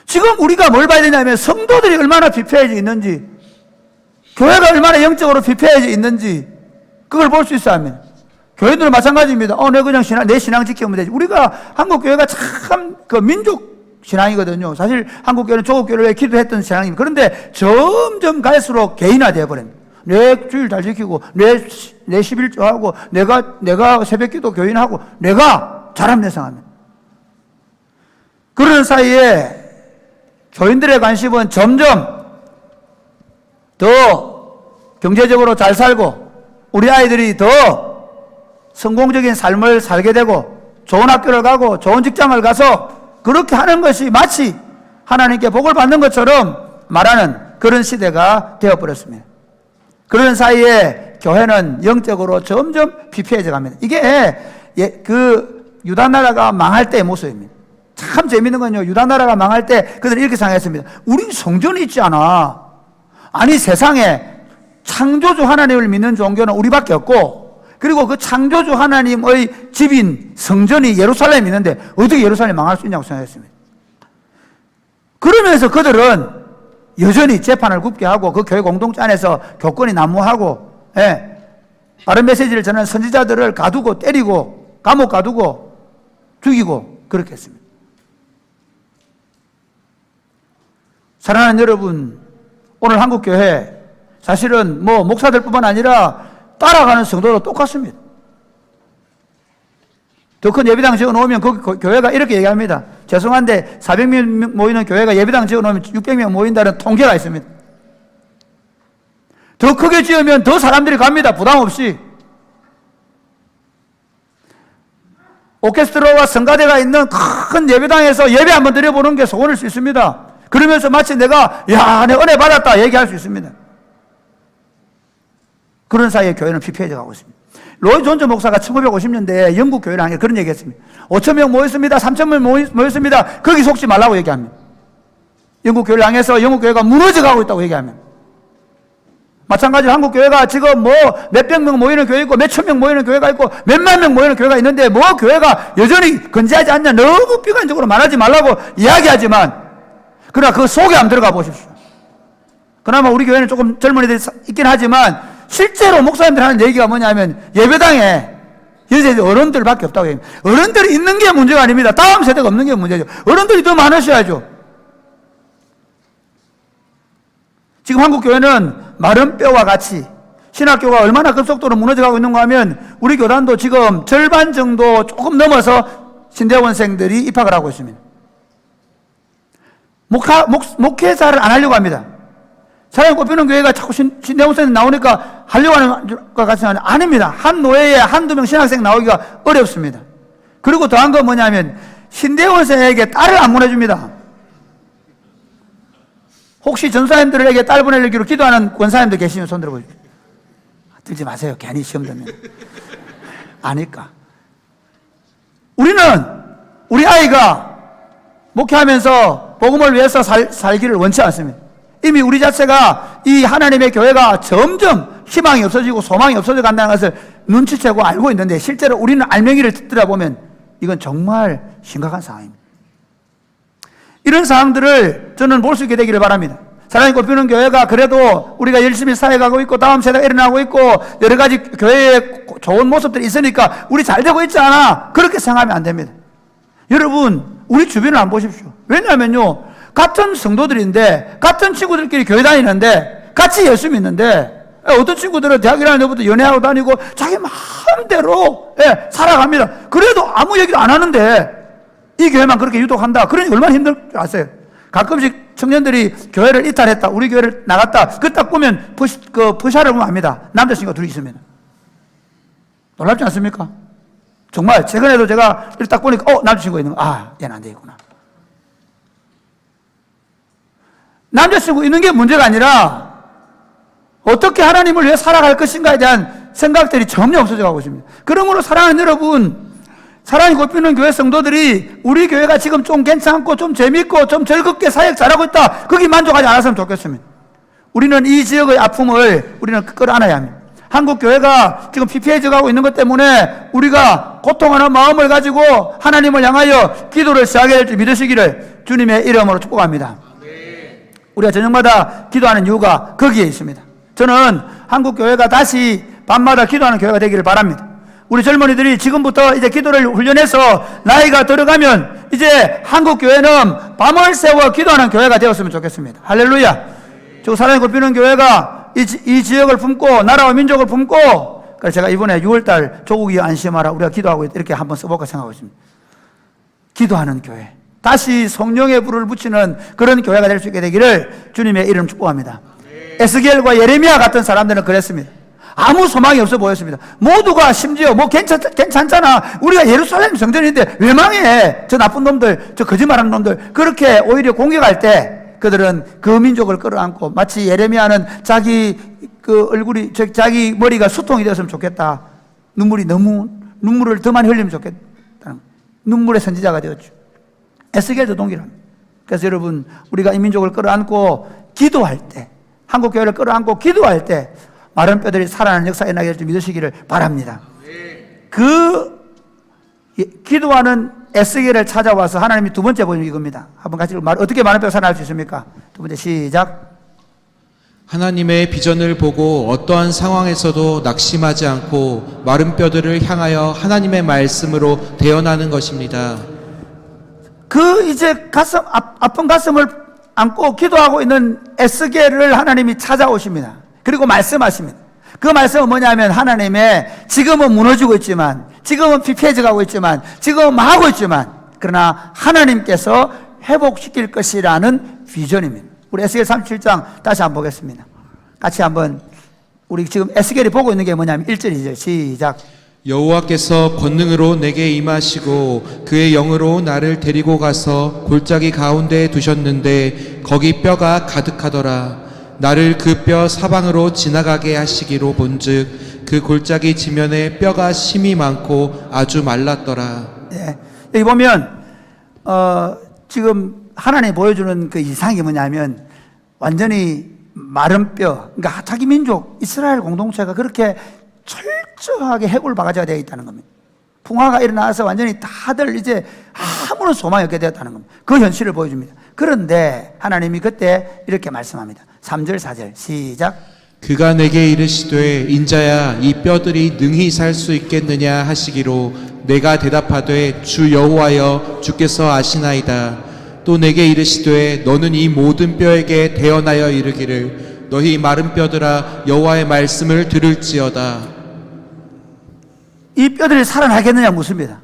지금 우리가 뭘 봐야 되냐면 성도들이 얼마나 피폐해져 있는지, 교회가 얼마나 영적으로 피폐해져 있는지 그걸 볼 수 있어야 합니다. 교회들은 마찬가지입니다. 내 그냥 내 신앙 지키면 되지. 우리가 한국 교회가 참 그 민족 신앙이거든요. 사실 한국 교회는 조국 교회를 위해 기도했던 신앙입니다. 그런데 점점 갈수록 개인화되어 버립니다. 내 주일 잘 지키고 내 11조하고 내가 새벽기도 교인하고 내가 잘하면 대상합니다. 그런 사이에 교인들의 관심은 점점 더 경제적으로 잘 살고 우리 아이들이 더 성공적인 삶을 살게 되고 좋은 학교를 가고 좋은 직장을 가서 그렇게 하는 것이 마치 하나님께 복을 받는 것처럼 말하는 그런 시대가 되어버렸습니다. 그런 사이에 교회는 영적으로 점점 피폐해져 갑니다. 이게 그 유다 나라가 망할 때의 모습입니다. 참 재밌는 건요. 유다 나라가 망할 때 그들은 이렇게 생각했습니다. 우리 성전이 있지 않아. 아니 세상에 창조주 하나님을 믿는 종교는 우리밖에 없고 그리고 그 창조주 하나님의 집인 성전이 예루살렘이 있는데 어떻게 예루살렘이 망할 수 있냐고 생각했습니다. 그러면서 그들은 여전히 재판을 굽게 하고 그 교회 공동체 안에서 교권이 난무하고 바른 메시지를 전하는 선지자들을 가두고 때리고 감옥 가두고 죽이고 그렇게 했습니다. 사랑하는 여러분, 오늘 한국교회 사실은 뭐 목사들뿐만 아니라 따라가는 성도도 똑같습니다. 더 큰 예배당 지어놓으면 그 교회가 이렇게 얘기합니다. 죄송한데 400명 모이는 교회가 예배당 지어놓으면 600명 모인다는 통계가 있습니다. 더 크게 지으면 더 사람들이 갑니다. 부담 없이. 오케스트라와 성가대가 있는 큰 예배당에서 예배 한번 드려보는 게 소원일 수 있습니다. 그러면서 마치 내가 내 은혜 받았다 얘기할 수 있습니다. 그런 사이에 교회는 피폐해져 가고 있습니다. 로이 존스 목사가 1950년대에 영국 교회를 하는 그런 얘기했습니다. 5,000명 모였습니다. 3,000명 모였습니다. 거기 속지 말라고 얘기합니다. 영국 교회를 향해서 영국 교회가 무너져 가고 있다고 얘기합니다. 마찬가지로 한국 교회가 지금 뭐 몇백 명 모이는 교회 있고 몇천 명 모이는 교회가 있고 몇만 명 모이는 교회가 있는데 뭐 교회가 여전히 건재하지 않냐 너무 비관적으로 말하지 말라고 이야기하지만 그러나 그 속에 한번 들어가 보십시오. 그나마 우리 교회는 조금 젊은 애들이 있긴 하지만 실제로 목사님들 하는 얘기가 뭐냐면 예배당에 연세대 어른들밖에 없다고 얘기합니다. 어른들이 있는 게 문제가 아닙니다. 다음 세대가 없는 게 문제죠. 어른들이 더 많으셔야죠. 지금 한국 교회는 마른 뼈와 같이 신학교가 얼마나 급속도로 무너져가고 있는가 하면 우리 교단도 지금 절반 정도 조금 넘어서 신대원생들이 입학을 하고 있습니다. 목회자를 안 하려고 합니다. 사랑이 꼽히는 교회가 자꾸 신대원생 나오니까 하려고 하는 것 같지는 아닙니다. 한 노예에 한두 명 신학생 나오기가 어렵습니다. 그리고 더한 건 뭐냐면 신대원생에게 딸을 안 보내줍니다. 혹시 전사님들에게 딸 보내기로 기도하는 권사님들 계시면 손 들어보십시오. 들지 마세요. 괜히 시험 들면. 아니까. 우리는 우리 아이가 목회하면서 복음을 위해서 살기를 원치 않습니다. 이미 우리 자체가 이 하나님의 교회가 점점 희망이 없어지고 소망이 없어져 간다는 것을 눈치채고 알고 있는데 실제로 우리는 알맹이를 듣다 보면 이건 정말 심각한 상황입니다. 이런 상황들을 저는 볼 수 있게 되기를 바랍니다. 사랑이 꼽히는 교회가 그래도 우리가 열심히 사회가고 있고 다음 세대가 일어나고 있고 여러 가지 교회의 좋은 모습들이 있으니까 우리 잘 되고 있지 않아 그렇게 생각하면 안 됩니다. 여러분 우리 주변을 한번 보십시오. 왜냐하면요 같은 성도들인데 같은 친구들끼리 교회 다니는데 같이 예수 믿는데 어떤 친구들은 대학 1학년 때부터 연애하고 다니고 자기 마음대로 살아갑니다. 그래도 아무 얘기도 안 하는데 이 교회만 그렇게 유독한다. 그러니 얼마나 힘들 줄 아세요? 가끔씩 청년들이 교회를 이탈했다. 우리 교회를 나갔다. 그 딱 보면 포샤를 보면 압니다. 남자친구가 둘이 있습니다. 놀랍지 않습니까? 정말 최근에도 제가 딱 보니까 남자친구가 있는 거. 얘는 안 되겠구나. 남자친구 있는 게 문제가 아니라 어떻게 하나님을 위해 살아갈 것인가에 대한 생각들이 전혀 없어져 가고 있습니다. 그러므로 사랑하는 여러분, 사랑이 곱히는 교회 성도들이 우리 교회가 지금 좀 괜찮고 좀 재밌고 좀 즐겁게 사역 잘하고 있다, 거기 만족하지 않았으면 좋겠습니다. 우리는 이 지역의 아픔을 우리는 끌어안아야 합니다. 한국 교회가 지금 피폐해져 가고 있는 것 때문에 우리가 고통하는 마음을 가지고 하나님을 향하여 기도를 시작해야 될 줄 믿으시기를 주님의 이름으로 축복합니다. 우리가 저녁마다 기도하는 이유가 거기에 있습니다. 저는 한국 교회가 다시 밤마다 기도하는 교회가 되기를 바랍니다. 우리 젊은이들이 지금부터 이제 기도를 훈련해서 나이가 들어가면 이제 한국 교회는 밤을 새워 기도하는 교회가 되었으면 좋겠습니다. 할렐루야. 저 사랑이 곱히는 교회가 이 지역을 품고 나라와 민족을 품고, 그래서 제가 이번에 6월달 조국이 안심하라 우리가 기도하고 이렇게 한번 써볼까 생각하고 있습니다. 기도하는 교회, 다시 성령의 불을 붙이는 그런 교회가 될 수 있게 되기를 주님의 이름 축복합니다. 에스겔과 예레미야 같은 사람들은 그랬습니다. 아무 소망이 없어 보였습니다. 모두가 심지어 뭐 괜찮잖아, 우리가 예루살렘 성전인데 왜 망해, 저 나쁜 놈들, 저 거짓말하는 놈들, 그렇게 오히려 공격할 때 그들은 그 민족을 끌어안고 마치 예레미야는 자기 그 얼굴이, 자기 머리가 수통이 되었으면 좋겠다, 눈물을 더 많이 흘리면 좋겠다, 눈물의 선지자가 되었죠. 에스겔도 동일합니다. 그래서 여러분, 우리가 이 민족을 끌어안고 기도할 때, 한국 교회를 끌어안고 기도할 때 마른 뼈들이 살아나는 역사가 일어나게 될 줄 믿으시기를 바랍니다. 그 기도하는 에스겔을 찾아와서 하나님이 두 번째 보여준 이겁니다. 한번 같이 어떻게 마른 뼈가 살아날 수 있습니까? 두 번째 시작. 하나님의 비전을 보고 어떠한 상황에서도 낙심하지 않고 마른 뼈들을 향하여 하나님의 말씀으로 대언하는 것입니다. 그 이제 아픈 가슴을 안고 기도하고 있는 에스겔을 하나님이 찾아오십니다. 그리고 말씀하십니다. 그 말씀은 뭐냐면, 하나님의 지금은 무너지고 있지만, 지금은 피폐해져 가고 있지만, 지금은 망하고 있지만, 그러나 하나님께서 회복시킬 것이라는 비전입니다. 우리 에스겔 37장 다시 한번 보겠습니다. 같이 한번, 우리 지금 에스겔이 보고 있는 게 뭐냐면 1절 2절 시작. 여호와께서 권능으로 내게 임하시고 그의 영으로 나를 데리고 가서 골짜기 가운데에 두셨는데 거기 뼈가 가득하더라. 나를 그 뼈 사방으로 지나가게 하시기로 본즉 그 골짜기 지면에 뼈가 심이 많고 아주 말랐더라. 네. 여기 보면 지금 하나님이 보여주는 그 이상이 뭐냐면, 완전히 마른 뼈, 그러니까 자기 민족 이스라엘 공동체가 그렇게 철저하게 해골 바가지가 되어 있다는 겁니다. 풍화가 일어나서 완전히 다들 이제 아무런 소망이 없게 되었다는 겁니다. 그 현실을 보여줍니다. 그런데 하나님이 그때 이렇게 말씀합니다. 3절 4절 시작. 그가 내게 이르시되 인자야 이 뼈들이 능히 살 수 있겠느냐 하시기로 내가 대답하되 주 여호와여 주께서 아시나이다. 또 내게 이르시되 너는 이 모든 뼈에게 대언하여 이르기를 너희 마른 뼈들아 여호와의 말씀을 들을지어다. 이 뼈들이 살아나겠느냐 묻습니다.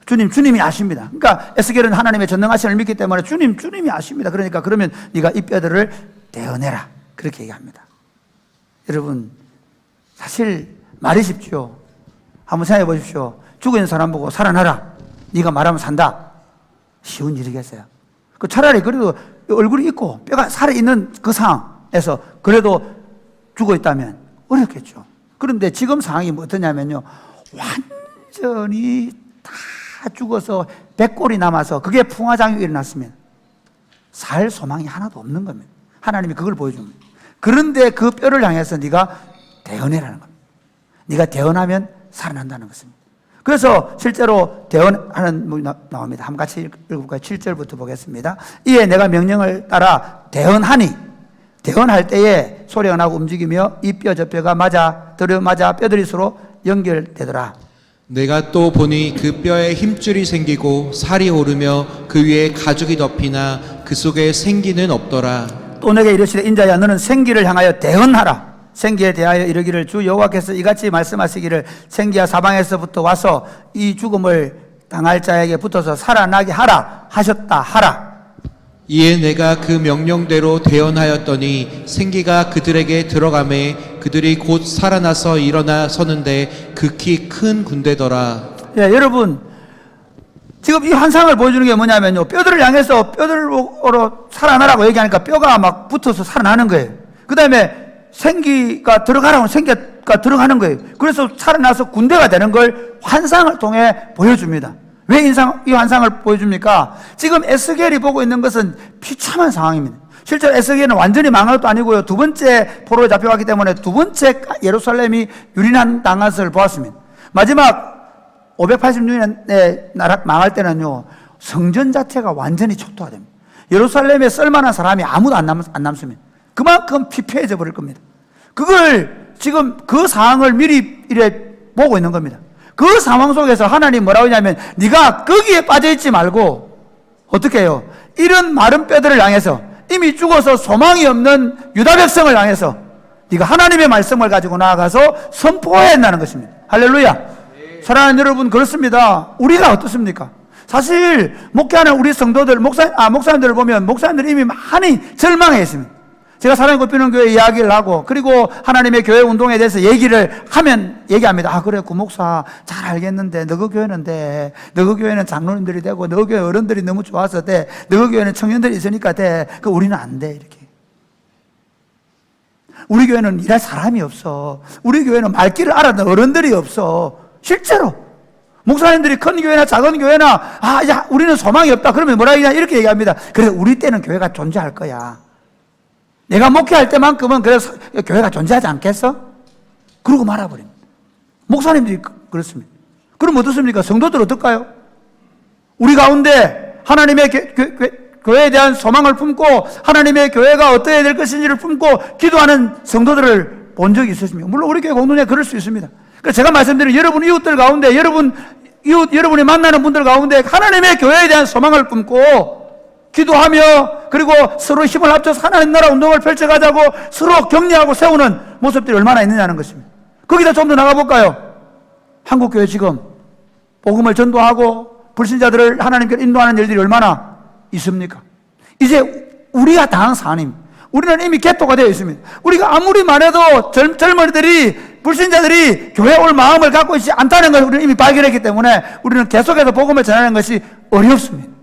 주님이 아십니다. 그러니까 에스겔은 하나님의 전능하심을 믿기 때문에 주님이 아십니다. 그러니까 그러면 네가 이 뼈들을 대언해라, 그렇게 얘기합니다. 여러분, 사실 말이 쉽죠. 한번 생각해 보십시오. 죽어 있는 사람 보고 살아나라, 네가 말하면 산다, 쉬운 일이겠어요? 그 차라리 그래도 얼굴이 있고 뼈가 살아있는 그 상황에서 그래도 죽어 있다면 어렵겠죠. 그런데 지금 상황이 어떠냐면요, 완전히 다 죽어서 백골이 남아서 그게 풍화장이 일어났으면 살 소망이 하나도 없는 겁니다. 하나님이 그걸 보여줍니다. 그런데 그 뼈를 향해서 네가 대언해라는 겁니다. 네가 대언하면 살아난다는 것입니다. 그래서 실제로 대언하는 문이 나옵니다. 한번 같이 읽어볼까요? 7절부터 보겠습니다. 이에 내가 명령을 따라 대언하니, 대언할 때에 소리가 나고 움직이며 이 뼈 저 뼈가 들어맞아 뼈들이 서로 연결되더라. 내가 또 보니 그 뼈에 힘줄이 생기고 살이 오르며 그 위에 가죽이 덮이나 그 속에 생기는 없더라. 또 내게 이르시되 인자야 너는 생기를 향하여 대언하라. 생기에 대하여 이르기를 주 여호와께서 이같이 말씀하시기를 생기야 사방에서부터 와서 이 죽음을 당할 자에게 붙어서 살아나게 하라 하셨다 하라. 이에 내가 그 명령대로 대언하였더니 생기가 그들에게 들어가매 그들이 곧 살아나서 일어나 서는데 극히 큰 군대더라. 예, 여러분, 지금 이 환상을 보여주는 게 뭐냐면요. 뼈들을 향해서 뼈들로 살아나라고 얘기하니까 뼈가 막 붙어서 살아나는 거예요. 그 다음에 생기가 들어가라고 생기가 들어가는 거예요. 그래서 살아나서 군대가 되는 걸 환상을 통해 보여줍니다. 왜 이 환상을 보여줍니까? 지금 에스겔이 보고 있는 것은 비참한 상황입니다. 실제로 에스겔은 완전히 망한 것도 아니고요. 두 번째 포로에 잡혀갔기 때문에 두 번째 예루살렘이 유린한 당한 것을 보았습니다. 마지막 586년에 나라 망할 때는요, 성전 자체가 완전히 초토화됩니다. 예루살렘에 쓸만한 사람이 아무도 안 남습니다. 그만큼 피폐해져 버릴 겁니다. 그걸 지금 그 상황을 미리 이래 보고 있는 겁니다. 그 상황 속에서 하나님 뭐라고 하냐면, 네가 거기에 빠져있지 말고 어떻게 해요? 이런 마른 뼈들을 향해서, 이미 죽어서 소망이 없는 유다 백성을 향해서 네가 하나님의 말씀을 가지고 나아가서 선포해야 한다는 것입니다. 할렐루야. 사랑하는 여러분, 그렇습니다. 우리가 어떻습니까? 사실 목회하는 우리 성도들, 목사님들을 보면 목사님들이 이미 많이 절망해 있습니다. 제가 사랑이 꼽히는 교회 이야기를 하고, 그리고 하나님의 교회 운동에 대해서 얘기합니다. 아, 그래, 그 목사 잘 알겠는데, 너그 교회는 너그 교회는 장로님들이 되고, 너그 교회 어른들이 너무 좋아서 돼. 너그 교회는 청년들이 있으니까 돼. 우리는 안 돼. 이렇게. 우리 교회는 일할 사람이 없어. 우리 교회는 말귀를 알아듣는 어른들이 없어. 실제로. 목사님들이 큰 교회나 작은 교회나, 우리는 소망이 없다. 그러면 뭐라 하냐? 이렇게 얘기합니다. 그래서 우리 때는 교회가 존재할 거야. 내가 목회할 때만큼은 그래서 교회가 존재하지 않겠어? 그러고 말아버립니다. 목사님들이 그렇습니다. 그럼 어떻습니까? 성도들 어떨까요? 우리 가운데 하나님의 교회에 대한 소망을 품고 하나님의 교회가 어떠해야 될 것인지를 품고 기도하는 성도들을 본 적이 있으십니까? 물론 우리 교회 공동에 그럴 수 있습니다. 그래서 제가 말씀드린 여러분 이웃들 가운데, 여러분이 만나는 분들 가운데 하나님의 교회에 대한 소망을 품고 기도하며, 그리고 서로 힘을 합쳐서 하나님 나라 운동을 펼쳐가자고 서로 격려하고 세우는 모습들이 얼마나 있느냐는 것입니다. 거기다 좀 더 나가볼까요? 한국교회 지금 복음을 전도하고 불신자들을 하나님께 인도하는 일들이 얼마나 있습니까? 이제 우리가 당한 사안입니다. 우리는 이미 개토가 되어 있습니다. 우리가 아무리 말해도 젊은이들이, 불신자들이 교회에 올 마음을 갖고 있지 않다는 것을 우리는 이미 발견했기 때문에 우리는 계속해서 복음을 전하는 것이 어렵습니다.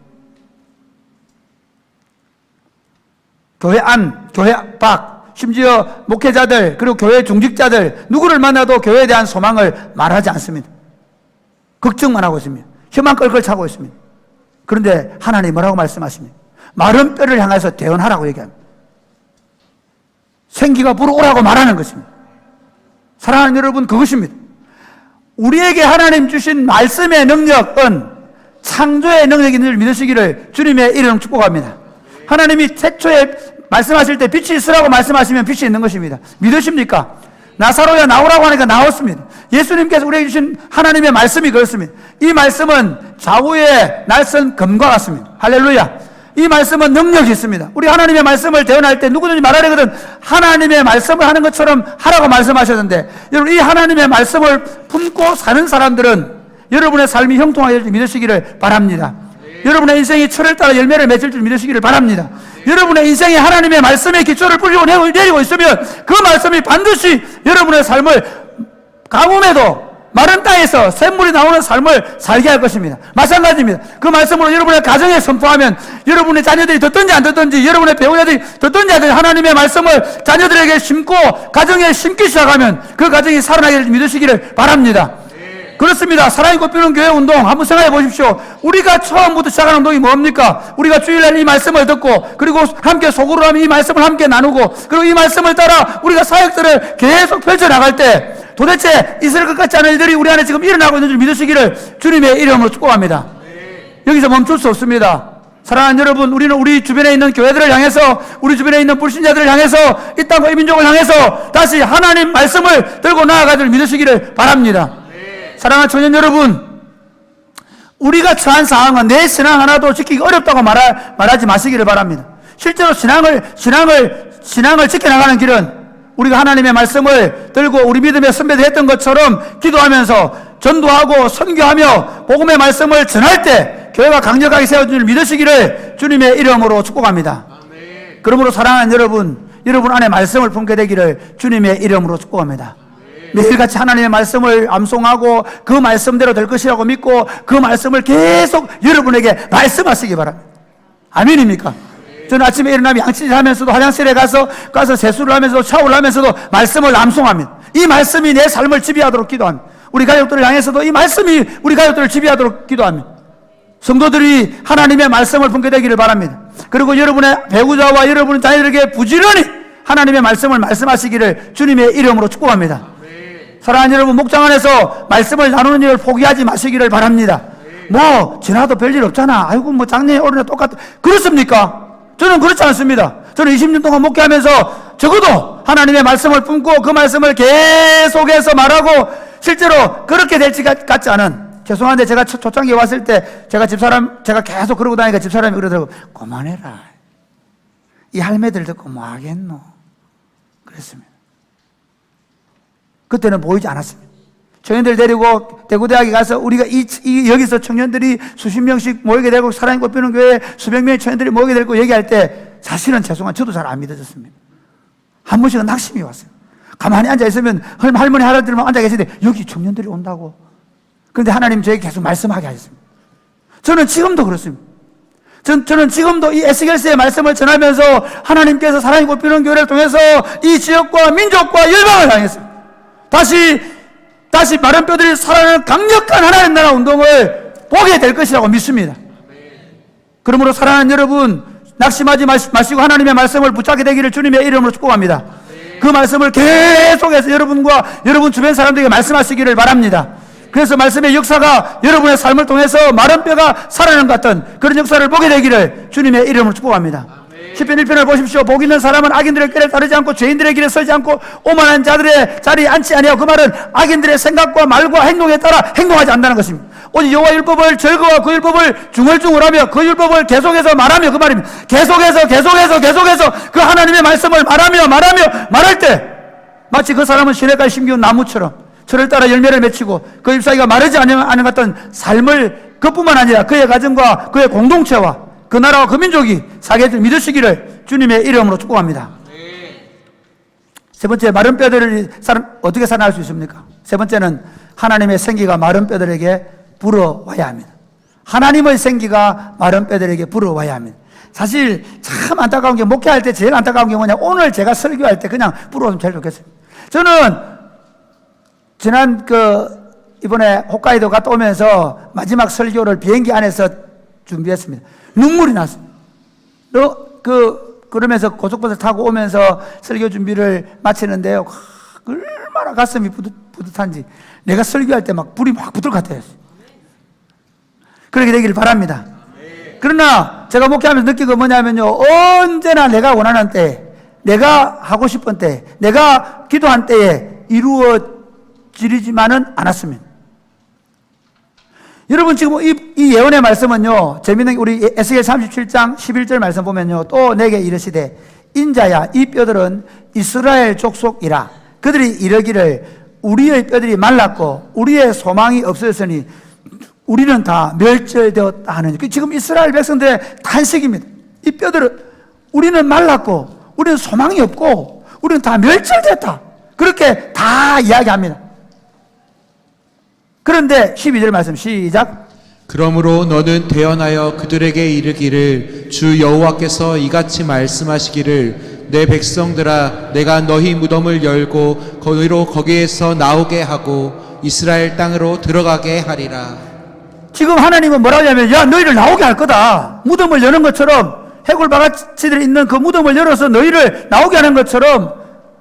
교회 안, 교회 밖, 심지어 목회자들, 그리고 교회 중직자들, 누구를 만나도 교회에 대한 소망을 말하지 않습니다. 걱정만 하고 있습니다. 혀만 끌끌 차고 있습니다. 그런데 하나님 뭐라고 말씀하십니까? 마른 뼈를 향해서 대언하라고 얘기합니다. 생기가 불어오라고 말하는 것입니다. 사랑하는 여러분, 그것입니다. 우리에게 하나님 주신 말씀의 능력은 창조의 능력인 줄 믿으시기를 주님의 이름 축복합니다. 하나님이 태초에 말씀하실 때 빛이 있으라고 말씀하시면 빛이 있는 것입니다. 믿으십니까? 나사로야 나오라고 하니까 나왔습니다. 예수님께서 우리에게 주신 하나님의 말씀이 그렇습니다. 이 말씀은 좌우의 날선 검과 같습니다. 할렐루야. 이 말씀은 능력이 있습니다. 우리 하나님의 말씀을 대언할 때 누구든지 말하려거든 하나님의 말씀을 하는 것처럼 하라고 말씀하셨는데, 여러분 이 하나님의 말씀을 품고 사는 사람들은 여러분의 삶이 형통하게 될 줄 믿으시기를 바랍니다. 여러분의 인생이 철을 따라 열매를 맺을 줄 믿으시기를 바랍니다. 여러분의 인생에 하나님의 말씀의 기초를 뿌리고 내리고 있으면 그 말씀이 반드시 여러분의 삶을 가뭄에도 마른 땅에서 샘물이 나오는 삶을 살게 할 것입니다. 마찬가지입니다. 그 말씀으로 여러분의 가정에 선포하면 여러분의 자녀들이 듣든지 안 듣든지, 여러분의 배우자들이 듣든지 안 듣든지 하나님의 말씀을 자녀들에게 심고 가정에 심기 시작하면 그 가정이 살아나게 될 줄 믿으시기를 바랍니다. 그렇습니다. 사랑이 꽃피우는 교회 운동 한번 생각해 보십시오. 우리가 처음부터 시작한 운동이 뭡니까? 우리가 주일날 이 말씀을 듣고, 그리고 함께 소그룹 하면 이 말씀을 함께 나누고, 그리고 이 말씀을 따라 우리가 사역들을 계속 펼쳐나갈 때 도대체 있을 것 같지 않은 일들이 우리 안에 지금 일어나고 있는 줄 믿으시기를 주님의 이름으로 축복합니다. 여기서 멈출 수 없습니다. 사랑하는 여러분, 우리는 우리 주변에 있는 교회들을 향해서, 우리 주변에 있는 불신자들을 향해서, 이 땅과 이 민족을 향해서 다시 하나님 말씀을 들고 나아갈 줄 믿으시기를 바랍니다. 사랑하는 청년 여러분, 우리가 처한 상황은 내 신앙 하나도 지키기 어렵다고 말하지 마시기를 바랍니다. 실제로 신앙을 지켜나가는 길은 우리가 하나님의 말씀을 들고 우리 믿음의 선배들이 했던 것처럼 기도하면서 전도하고 선교하며 복음의 말씀을 전할 때 교회가 강력하게 세워진 줄 믿으시기를 주님의 이름으로 축복합니다. 그러므로 사랑하는 여러분 안에 말씀을 품게 되기를 주님의 이름으로 축복합니다. 매일같이 하나님의 말씀을 암송하고 그 말씀대로 될 것이라고 믿고 그 말씀을 계속 여러분에게 말씀하시기 바랍니다. 아멘입니까? 저는 아침에 일어나면 양치질 하면서도 화장실에 가서 세수를 하면서도 샤워를 하면서도 말씀을 암송합니다. 이 말씀이 내 삶을 지배하도록 기도합니다. 우리 가족들을 향해서도 이 말씀이 우리 가족들을 지배하도록 기도합니다. 성도들이 하나님의 말씀을 품게 되기를 바랍니다. 그리고 여러분의 배우자와 여러분의 자녀들에게 부지런히 하나님의 말씀을 말씀하시기를 주님의 이름으로 축복합니다. 사랑하는 여러분, 목장 안에서 말씀을 나누는 일을 포기하지 마시기를 바랍니다. 뭐 지나도 별일 없잖아. 아이고 뭐 작년에 올해나 똑같아. 그렇습니까? 저는 그렇지 않습니다. 저는 20년 동안 목회하면서 적어도 하나님의 말씀을 품고 그 말씀을 계속해서 말하고 실제로 그렇게 될지 같지 않은, 죄송한데 제가 초창기에 왔을 때 제가 계속 그러고 다니니까 집사람이 그러더라고. 그만해라. 이 할매들 듣고 뭐 하겠노? 그랬습니다. 그때는 보이지 않았습니다. 청년들 데리고 대구대학에 가서 우리가 여기서 청년들이 수십 명씩 모이게 되고 사랑이 꽃피는 교회에 수백 명의 청년들이 모이게 되고 얘기할 때 사실은 저도 잘 안 믿어졌습니다. 한 번씩은 낙심이 왔어요. 가만히 앉아있으면 할머니 할아버지들만 앉아 계시는데 여기 청년들이 온다고. 그런데 하나님 저에게 계속 말씀하게 하셨습니다. 저는 지금도 그렇습니다. 저는 지금도 이 에스겔서의 말씀을 전하면서 하나님께서 사랑이 꽃피는 교회를 통해서 이 지역과 민족과 열방을 향했습니다. 다시 마른 뼈들이 살아나는 강력한 하나님 나라 운동을 보게 될 것이라고 믿습니다. 그러므로 사랑하는 여러분, 낙심하지 마시고 하나님의 말씀을 붙잡게 되기를 주님의 이름으로 축복합니다. 그 말씀을 계속해서 여러분과 여러분 주변 사람들에게 말씀하시기를 바랍니다. 그래서 말씀의 역사가 여러분의 삶을 통해서 마른 뼈가 살아나는 것 같은 그런 역사를 보게 되기를 주님의 이름으로 축복합니다. 시편 1편을 보십시오. 복 있는 사람은 악인들의 길에 따르지 않고 죄인들의 길에 서지 않고 오만한 자들의 자리에 앉지 아니하고, 그 말은 악인들의 생각과 말과 행동에 따라 행동하지 않는다는 것입니다. 오직 여호와 율법을 즐거워 그 율법을 중얼중얼하며 그 율법을 계속해서 말하며, 그 말입니다. 계속해서 그 하나님의 말씀을 말할 때 마치 그 사람은 시냇가에 심기운 나무처럼 철을 따라 열매를 맺히고 그 잎사귀가 마르지 않은 같은 삶을 그뿐만 아니라 그의 가정과 그의 공동체와 그 나라와 그 민족이 사게 될 믿으시기를 주님의 이름으로 축복합니다. 세 번째, 마른 뼈들을 어떻게 살아날 수 있습니까? 세 번째는 하나님의 생기가 마른 뼈들에게 불어와야 합니다. 하나님의 생기가 마른 뼈들에게 불어와야 합니다. 사실 참 안타까운 게, 목회할 때 제일 안타까운 게 뭐냐, 오늘 제가 설교할 때 그냥 불어오면 제일 좋겠어요. 저는 지난 이번에 홋카이도 갔다 오면서 마지막 설교를 비행기 안에서 준비했습니다. 눈물이 났습니다. 그러면서 고속버스 타고 오면서 설교 준비를 마치는데요, 얼마나 가슴이 뿌듯한지, 내가 설교할 때 막 불이 막 붙을 것 같아요. 그렇게 되기를 바랍니다. 그러나 제가 목회하면서 느낀 건 뭐냐면요, 언제나 내가 원하는 때, 내가 하고 싶은 때, 내가 기도한 때에 이루어지지만은 않았습니다. 여러분, 지금 이 예언의 말씀은요, 재밌는 게 우리 에스겔 37장 11절 말씀 보면요, 또 내게 이르시되 인자야, 이 뼈들은 이스라엘 족속이라. 그들이 이르기를 우리의 뼈들이 말랐고 우리의 소망이 없어졌으니 우리는 다 멸절되었다 하느니. 지금 이스라엘 백성들의 탄식입니다. 이 뼈들은 우리는 말랐고 우리는 소망이 없고 우리는 다 멸절됐다, 그렇게 다 이야기합니다. 그런데 12절 말씀 시작. 그러므로 너는 대언하여 그들에게 이르기를 주 여호와께서 이같이 말씀하시기를 내 백성들아, 내가 너희 무덤을 열고 거기에서 나오게 하고 이스라엘 땅으로 들어가게 하리라. 지금 하나님은 뭐라고 하냐면, 야, 너희를 나오게 할 거다. 무덤을 여는 것처럼, 해골바가지들이 있는 그 무덤을 열어서 너희를 나오게 하는 것처럼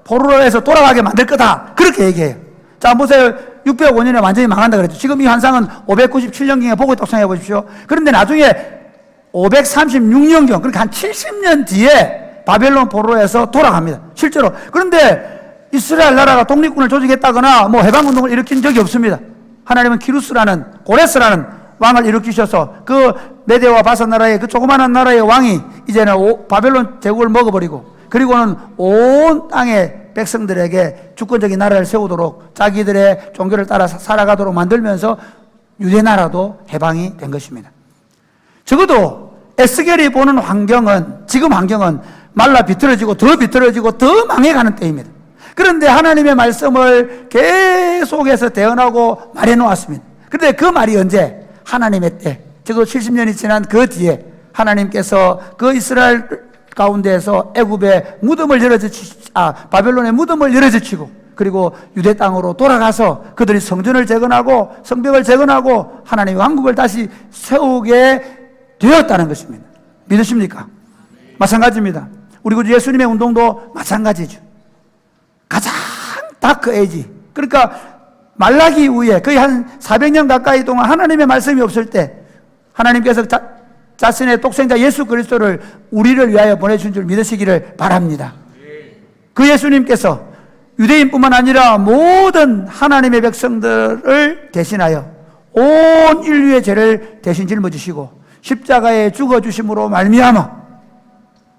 포로로에서 돌아가게 만들 거다, 그렇게 얘기해요. 자, 보세요. 605년에 완전히 망한다 그랬죠. 지금 이 환상은 597년경에 보고 독창해 보십시오. 그런데 나중에 536년경, 그러니까 한 70년 뒤에 바벨론 포로에서 돌아갑니다, 실제로. 그런데 이스라엘 나라가 독립군을 조직했다거나 뭐 해방운동을 일으킨 적이 없습니다. 하나님은 고레스라는 왕을 일으키셔서 그 메대와 바산 나라의 그 조그마한 나라의 왕이 이제는 바벨론 제국을 먹어버리고, 그리고는 온 땅의 백성들에게 주권적인 나라를 세우도록 자기들의 종교를 따라 살아가도록 만들면서 유대 나라도 해방이 된 것입니다. 적어도 에스겔이 보는 지금 환경은 말라 비틀어지고 더 망해가는 때입니다. 그런데 하나님의 말씀을 계속해서 대언하고 말해 놓았습니다. 그런데 그 말이 언제? 하나님의 때, 적어도 70년이 지난 그 뒤에 하나님께서 그 이스라엘 가운데에서 애굽의 무덤을 바벨론의 무덤을 열어젖히고, 그리고 유대 땅으로 돌아가서 그들이 성전을 재건하고 성벽을 재건하고 하나님의 왕국을 다시 세우게 되었다는 것입니다. 믿으십니까? 마찬가지입니다. 우리 구주 예수님의 운동도 마찬가지죠. 가장 다크 에이지, 그러니까 말라기 이후에 거의 한 400년 가까이 동안 하나님의 말씀이 없을 때 하나님께서 자신의 독생자 예수 그리스도를 우리를 위하여 보내준 줄 믿으시기를 바랍니다. 그 예수님께서 유대인뿐만 아니라 모든 하나님의 백성들을 대신하여 온 인류의 죄를 대신 짊어지시고 십자가에 죽어주심으로 말미암아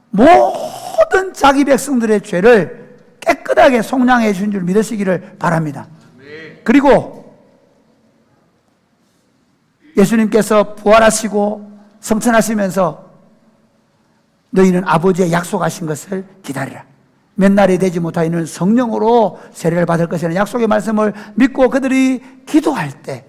모든 자기 백성들의 죄를 깨끗하게 속량해 주신 줄 믿으시기를 바랍니다. 그리고 예수님께서 부활하시고 성천하시면서 너희는 아버지의 약속하신 것을 기다리라. 몇 날이 되지 못하여는 성령으로 세례를 받을 것이라는 약속의 말씀을 믿고 그들이 기도할 때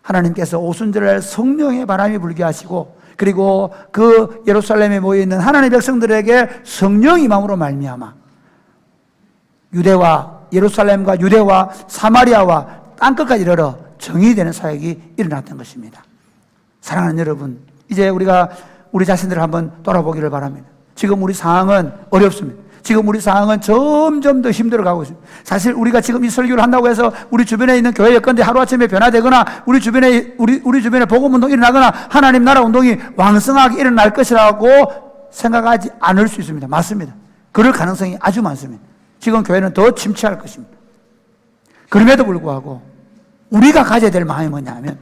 하나님께서 오순절날 성령의 바람이 불게 하시고, 그리고 그 예루살렘에 모여있는 하나님의 백성들에게 성령이 임함으로 말미암아 예루살렘과 유대와 사마리아와 땅끝까지 이르러 정의되는 사역이 일어났던 것입니다. 사랑하는 여러분, 이제 우리가 우리 자신들을 한번 돌아보기를 바랍니다. 지금 우리 상황은 어렵습니다. 지금 우리 상황은 점점 더 힘들어가고 있습니다. 사실 우리가 지금 이 설교를 한다고 해서 우리 주변에 있는 교회 여건들이 하루아침에 변화되거나 우리 주변에 복음운동이 일어나거나 하나님 나라 운동이 왕성하게 일어날 것이라고 생각하지 않을 수 있습니다. 맞습니다. 그럴 가능성이 아주 많습니다. 지금 교회는 더 침체할 것입니다. 그럼에도 불구하고 우리가 가져야 될 마음이 뭐냐면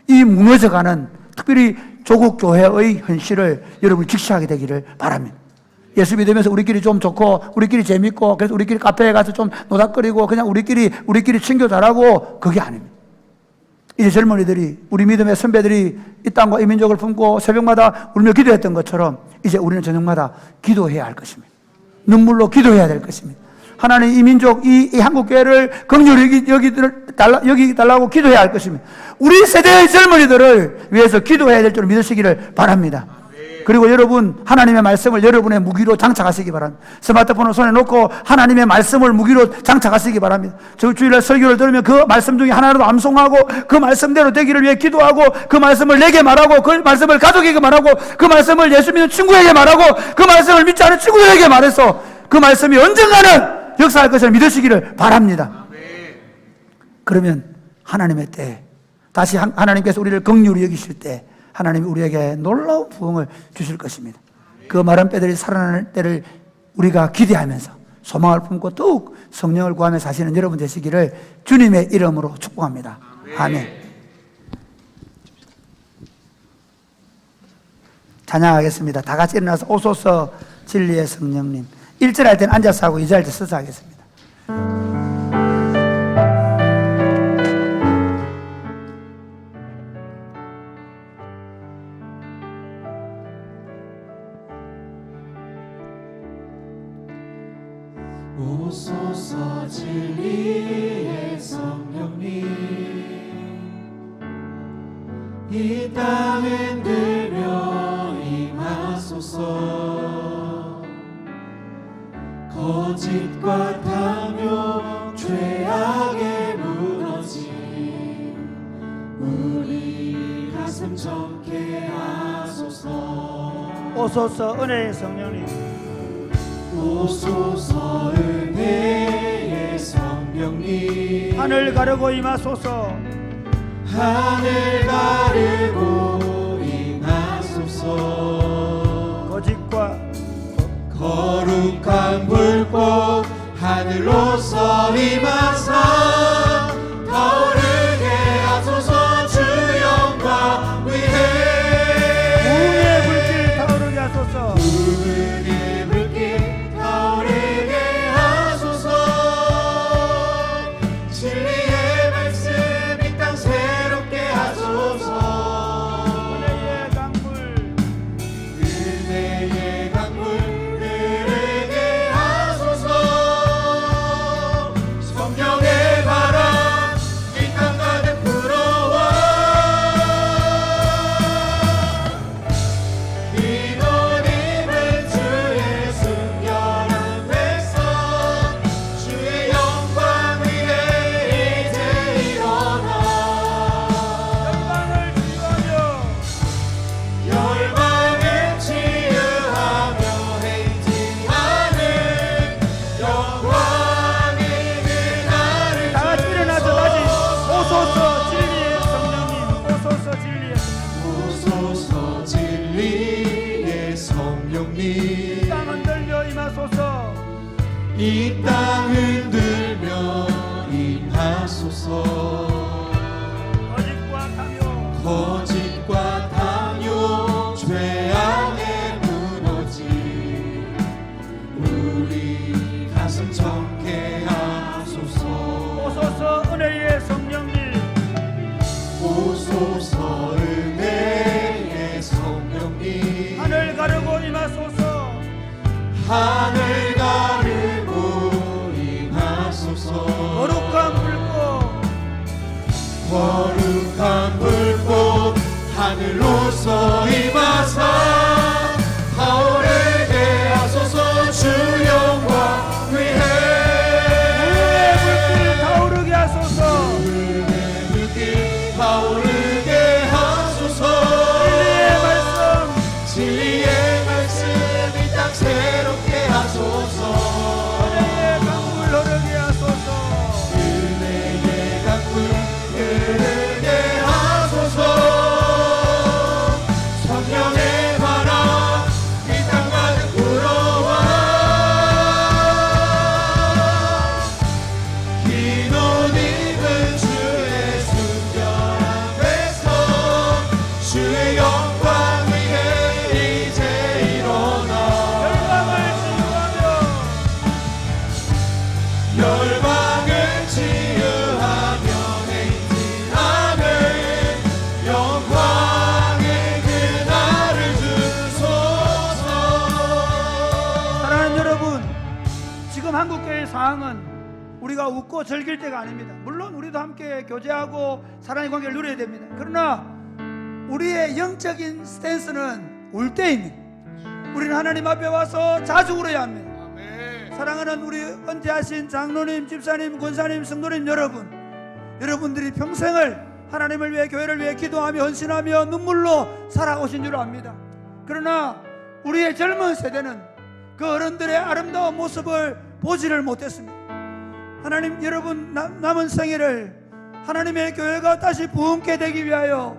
이 무너져가는 특별히 조국 교회의 현실을 여러분이 직시하게 되기를 바랍니다. 예수 믿으면서 우리끼리 좀 좋고 우리끼리 재밌고 그래서 우리끼리 카페에 가서 좀 노닥거리고 그냥 우리끼리 친교 잘하고 그게 아닙니다. 이제 젊은이들이, 우리 믿음의 선배들이 이 땅과 이 민족을 품고 새벽마다 울며 기도했던 것처럼 이제 우리는 저녁마다 기도해야 할 것입니다. 눈물로 기도해야 될 것입니다. 하나님 이 민족, 이 한국교회를 긍휼히 여기 달라고 기도해야 할 것입니다. 우리 세대의 젊은이들을 위해서 기도해야 될 줄 믿으시기를 바랍니다. 그리고 여러분, 하나님의 말씀을 여러분의 무기로 장착하시기 바랍니다. 스마트폰을 손에 놓고 하나님의 말씀을 무기로 장착하시기 바랍니다. 저 주일날 설교를 들으면 그 말씀 중에 하나라도 암송하고 그 말씀대로 되기를 위해 기도하고 그 말씀을 내게 말하고 그 말씀을 가족에게 말하고 그 말씀을 예수 믿는 친구에게 말하고 그 말씀을 믿지 않은 친구들에게 말해서 그 말씀이 언젠가는 역사할 것을 믿으시기를 바랍니다. 그러면 하나님의 때, 다시 하나님께서 우리를 긍휼히 여기실 때 하나님이 우리에게 놀라운 부흥을 주실 것입니다. 그 마른 뼈들이 살아날 때를 우리가 기대하면서 소망을 품고 더욱 성령을 구하며 사시는 여러분 되시기를 주님의 이름으로 축복합니다. 아멘. 찬양하겠습니다. 다 같이 일어나서 오소서 진리의 성령님. 1절 할 때는 앉아서 하고 2절 할 때 서서 하겠습니다. 오소서 진리의 성령님, 이 땅에 들려 임하소서. 거짓과 탐욕 죄악에 무너진 우리 가슴 젊게 하소서. 오소서 은혜의 성령님, 오소서 은혜의 성령님, 하늘 가르고 임하소서. 하늘 가르고 임하소서. 거짓과 거룩한 불꽃 하늘로서 임하사 타오르게 하소서. 주 영광 위에 우의 불길 타오르게 하소서. 우의 불길 타오르게 하소서. 진리의 말씀 이 땅 새롭게 하소서. 은혜의 강물, 은혜의 강물 흐르게 하소서. 성령님 땅 흔들며 임하소서. 이 땅 흔들며 임하소서. 거짓과 탐욕, 거짓과 탐욕 죄악에 무너진 우리 가슴 정케 하소서. 오소서 은혜의 성령님, 오소서 은혜의 성령님 하늘 가르고 임하소서. 하늘 가르고 임하소서. 거룩한 불꽃, 거룩한 불꽃 하늘로서 임하사 타오르게 하소서. 주 영광 위해 은혜의 불길 타오르게 하소서. 은혜의 불길 타오르게 하소서. 진리의 말씀, 진리의 말씀 이 땅 새롭게 하소서. 은혜의 강물 흐르게 하소서. 은혜의 강물 흐르게 하소서. 성령의 바람 이 땅 가득 불어와 긴 옷 입은 주의 순결 앞에서 주의 영광 위에 이제 일어나 열방을 치유하며 열방을 치유하며 행진하는 영광의 그날을 주소서. 사랑하는 여러분, 지금 한국교회의 상황은 우리가 웃고 즐길 때가 아닙니다. 물론 우리도 함께 교제하고 사랑의 관계를 누려야 됩니다. 그러나 우리의 영적인 스탠스는 울 때입니다. 우리는 하나님 앞에 와서 자주 울어야 합니다. 사랑하는 우리 은퇴하신 장로님, 집사님, 권사님, 성도님 여러분, 여러분들이 평생을 하나님을 위해, 교회를 위해 기도하며 헌신하며 눈물로 살아오신 줄 압니다. 그러나 우리의 젊은 세대는 그 어른들의 아름다운 모습을 보지를 못했습니다. 하나님, 여러분 남은 생애를 하나님의 교회가 다시 부흥케 되기 위하여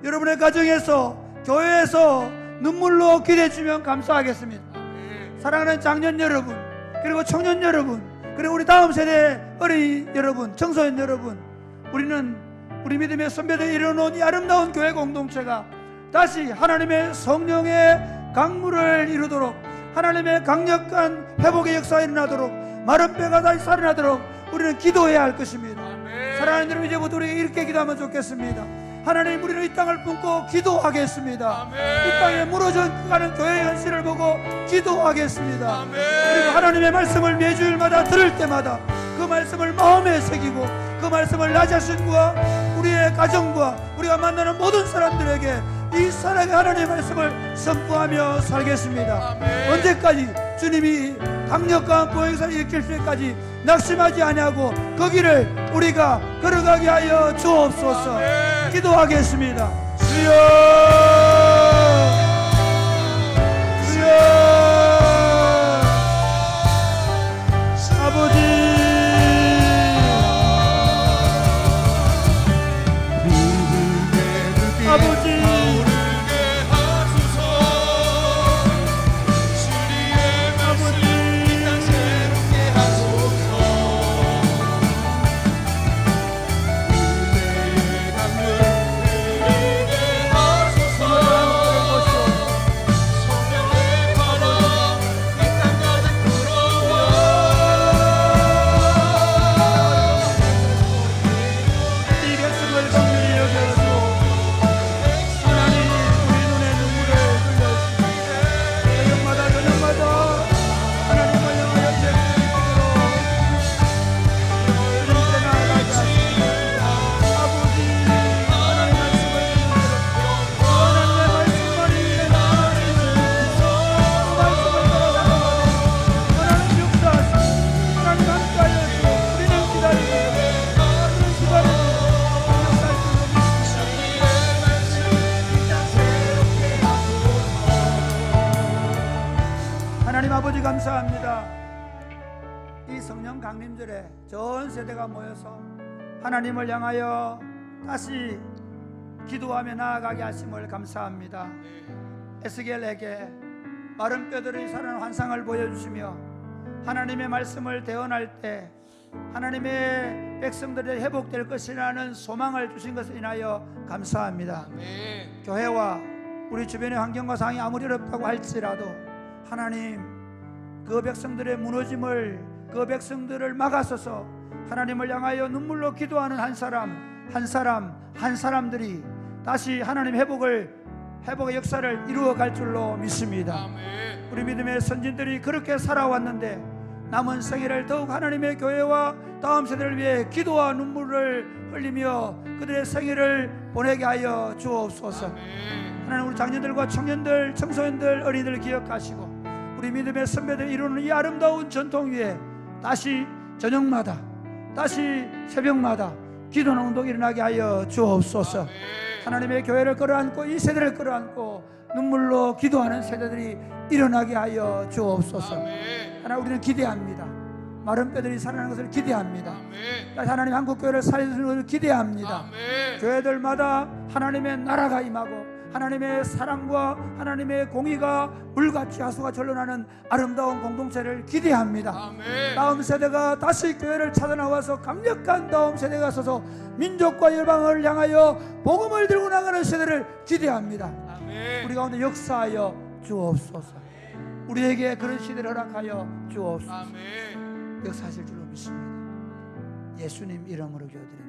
여러분의 가정에서, 교회에서 눈물로 기대해 주면 감사하겠습니다. 사랑하는 장년 여러분, 그리고 청년 여러분, 그리고 우리 다음 세대 어린이 여러분, 청소년 여러분, 우리는 우리 믿음의 선배들이 이뤄놓은 이 아름다운 교회 공동체가 다시 하나님의 성령의 강물을 이루도록, 하나님의 강력한 회복의 역사가 일어나도록, 마른 뼈가 다시 살아나도록 우리는 기도해야 할 것입니다. 사랑하는 여러분, 이제부터 우리가 이렇게 기도하면 좋겠습니다. 하나님, 우리는 이 땅을 품고 기도하겠습니다. 이 땅에 무너져가는 교회의 현실을 보고 기도하겠습니다. 그리고 하나님의 말씀을 매주일마다 들을 때마다 그 말씀을 마음에 새기고 그 말씀을 나 자신과 우리의 가정과 우리가 만나는 모든 사람들에게 이 사랑의 하나님의 말씀을 선포하며 살겠습니다. 언제까지? 주님이 강력한 보행사를 일으킬 때까지 낙심하지 아니하고 그 길을 우리가 걸어가게 하여 주옵소서. 기도하겠습니다. 주여, 주여, 아버지, 아버지, 하나님 아버지 감사합니다. 이 성령 강림절에 전 세대가 모여서 하나님을 향하여 다시 기도하며 나아가게 하심을 감사합니다. 에스겔에게 마른 뼈들이 살아나는 환상을 보여주시며 하나님의 말씀을 대언할 때 하나님의 백성들이 회복될 것이라는 소망을 주신 것을 인하여 감사합니다. 교회와 우리 주변의 환경과 상황이 아무리 어렵다고 할지라도 하나님 그 백성들의 무너짐을 그 백성들을 막아서서 하나님을 향하여 눈물로 기도하는 한 사람들이 다시 하나님 회복의 역사를 이루어갈 줄로 믿습니다. 우리 믿음의 선진들이 그렇게 살아왔는데 남은 생애를 더욱 하나님의 교회와 다음 세대를 위해 기도와 눈물을 흘리며 그들의 생애를 보내게 하여 주옵소서. 하나님 우리 장년들과 청년들, 청소년들, 어린이들 기억하시고 우리 믿음의 선배들 이루는 이 아름다운 전통 위에 다시 저녁마다 다시 새벽마다 기도하는 운동이 일어나게 하여 주옵소서. 하나님의 교회를 끌어안고 이 세대를 끌어안고 눈물로 기도하는 세대들이 일어나게 하여 주옵소서. 하나님 우리는 기대합니다. 마른 뼈들이 살아나는 것을 기대합니다. 하나님 한국교회를 살려주는 것을 기대합니다. 교회들마다 하나님의 나라가 임하고 하나님의 사랑과 하나님의 공의가 물같이 하수가 절로나는 아름다운 공동체를 기대합니다. 다음 세대가 다시 교회를 찾아나와서 강력한 다음 세대가 서서 민족과 열방을 향하여 복음을 들고 나가는 세대를 기대합니다. 우리 가운데 역사하여 주옵소서. 우리에게 그런 시대를 허락하여 주옵소서. 역사하실 줄로 믿습니다. 예수님 이름으로 기도드립니다.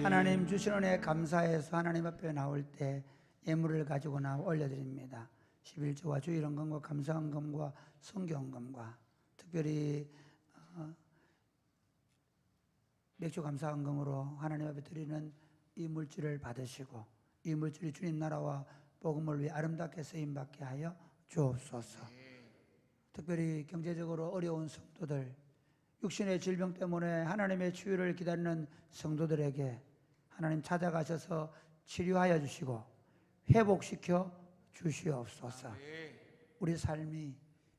하나님 주신 은혜에 감사해서 하나님 앞에 나올 때 예물을 가지고 나와 올려드립니다. 11조와 주일헌금과 감사헌금과 성경헌금과 특별히 맥주 감사헌금으로 하나님 앞에 드리는 이 물질을 받으시고 이 물질이 주님 나라와 복음을 위해 아름답게 쓰임받게 하여 주옵소서. 특별히 경제적으로 어려운 성도들, 육신의 질병 때문에 하나님의 치유를 기다리는 성도들에게 하나님 찾아가셔서 치료하여 주시고 회복시켜 주시옵소서. 우리 삶이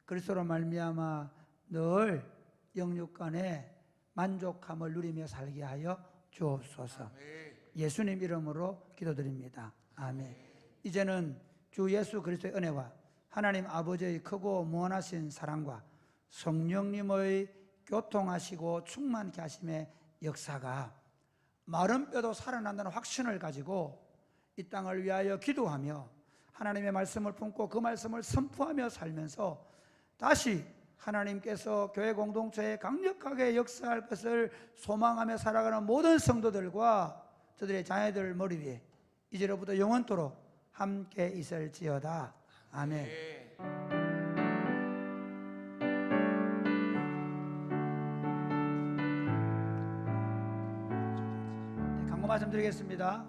그리스도로 말미암아 늘 영육간에 만족함을 누리며 살게 하여 주옵소서. 예수님 이름으로 기도드립니다. 아멘. 이제는 주 예수 그리스도의 은혜와 하나님 아버지의 크고 무한하신 사랑과 성령님의 교통하시고 충만케 하심의 역사가 마른 뼈도 살아난다는 확신을 가지고 이 땅을 위하여 기도하며 하나님의 말씀을 품고 그 말씀을 선포하며 살면서 다시 하나님께서 교회 공동체에 강력하게 역사할 것을 소망하며 살아가는 모든 성도들과 저들의 자녀들 머리 위에 이제로부터 영원토록 함께 있을지어다. 아멘. 말씀드리겠습니다.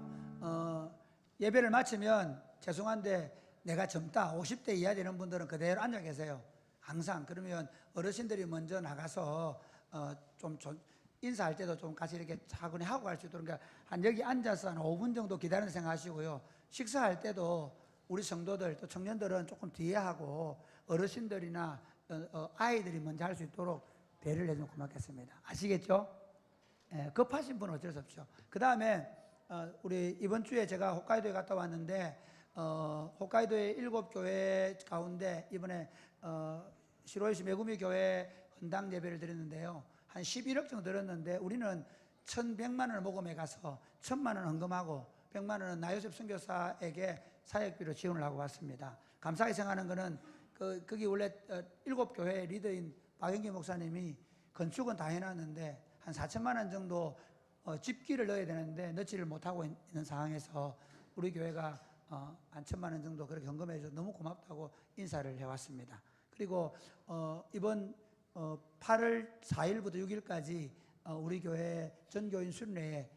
예배를 마치면 죄송한데 내가 젊다 50대 이하 되는 분들은 그대로 앉아 계세요. 항상. 그러면 어르신들이 먼저 나가서 좀 인사할 때도 좀 같이 이렇게 차분히 하고 갈 수 있도록 그러니까 한 여기 앉아서 한 5분 정도 기다리는 생각하시고요. 식사할 때도 우리 성도들 또 청년들은 조금 뒤에 하고 어르신들이나 아이들이 먼저 할 수 있도록 배려를 해주면 고맙겠습니다. 아시겠죠? 급하신 분은 어쩔 수 없죠. 그 다음에 우리 이번 주에 제가 홋카이도에 갔다 왔는데 홋카이도의 7교회 가운데 이번에 시로이시 메구미 교회 헌당 예배를 드렸는데요. 한 11억 정도 들었는데 우리는 1,100만 원을 모금해 가서 1,000만 원 헌금하고 100만 원은 나요셉 선교사에게 사역비로 지원을 하고 왔습니다. 감사하게 생각하는 거는 거기 원래 7교회 리더인 박영기 목사님이 건축은 다 해놨는데 한 4천만 원 정도 집기를 넣어야 되는데 넣지를 못하고 있는 상황에서 우리 교회가 한 1,000만 원 정도 그렇게 헌금해 줘서 너무 고맙다고 인사를 해왔습니다. 그리고 이번 8월 4일부터 6일까지 우리 교회 전교인 순례에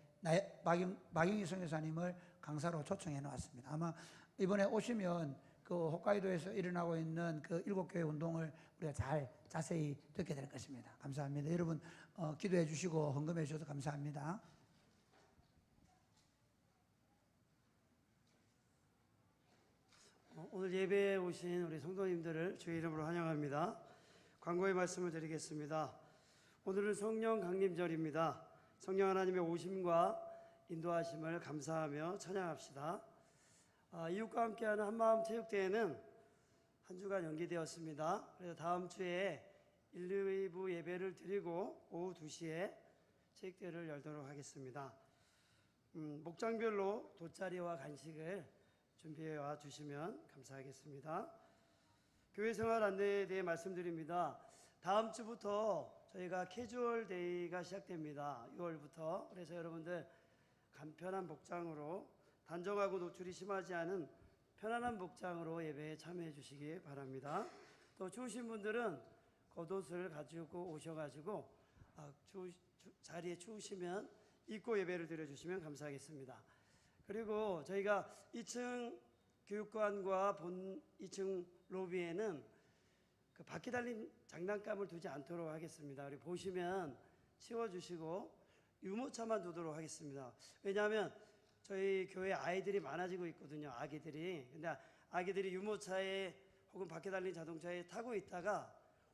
박영희 선교사님을 강사로 초청해 놓았습니다. 아마 이번에 오시면 그 홋카이도에서 일어나고 있는 그 7교회 운동을 우리가 잘 자세히 듣게 될 것입니다. 감사합니다. 여러분 기도해 주시고 헌금해 주셔서 감사합니다. 오늘 예배에 오신 우리 성도님들을 주의 이름으로 환영합니다. 광고의 말씀을 드리겠습니다. 오늘은 성령 강림절입니다. 성령 하나님의 오심과 인도하심을 감사하며 찬양합시다. 이웃과 함께하는 한마음 체육대회는 한 주간 연기되었습니다. 그래서 다음 주에 1, 2부 예배를 드리고 오후 2시에 체육대회를 열도록 하겠습니다. 목장별로 돗자리와 간식을 준비해 와 주시면 감사하겠습니다. 교회 생활 안내에 대해 말씀드립니다. 다음 주부터 저희가 캐주얼 데이가 시작됩니다. 6월부터. 그래서 여러분들 간편한 복장으로 단정하고 노출이 심하지 않은 편안한 복장으로 예배에 참여해 주시기 바랍니다. 또 추우신 분들은 겉옷을 가지고 오셔가지고 자리에 추우시면 입고 예배를 드려주시면 감사하겠습니다. 그리고 저희가 2층 교육관과 본 2층 로비에는 그 바퀴 달린 장난감을 두지 않도록 하겠습니다. 우리 보시면 치워주시고 유모차만 두도록 하겠습니다. 왜냐하면 저희 교회 아이들이 많아지고 있거든요. 아기들이. 근데 아기들이 유모차에 혹은 바퀴 달린 자동차에 타고 있다가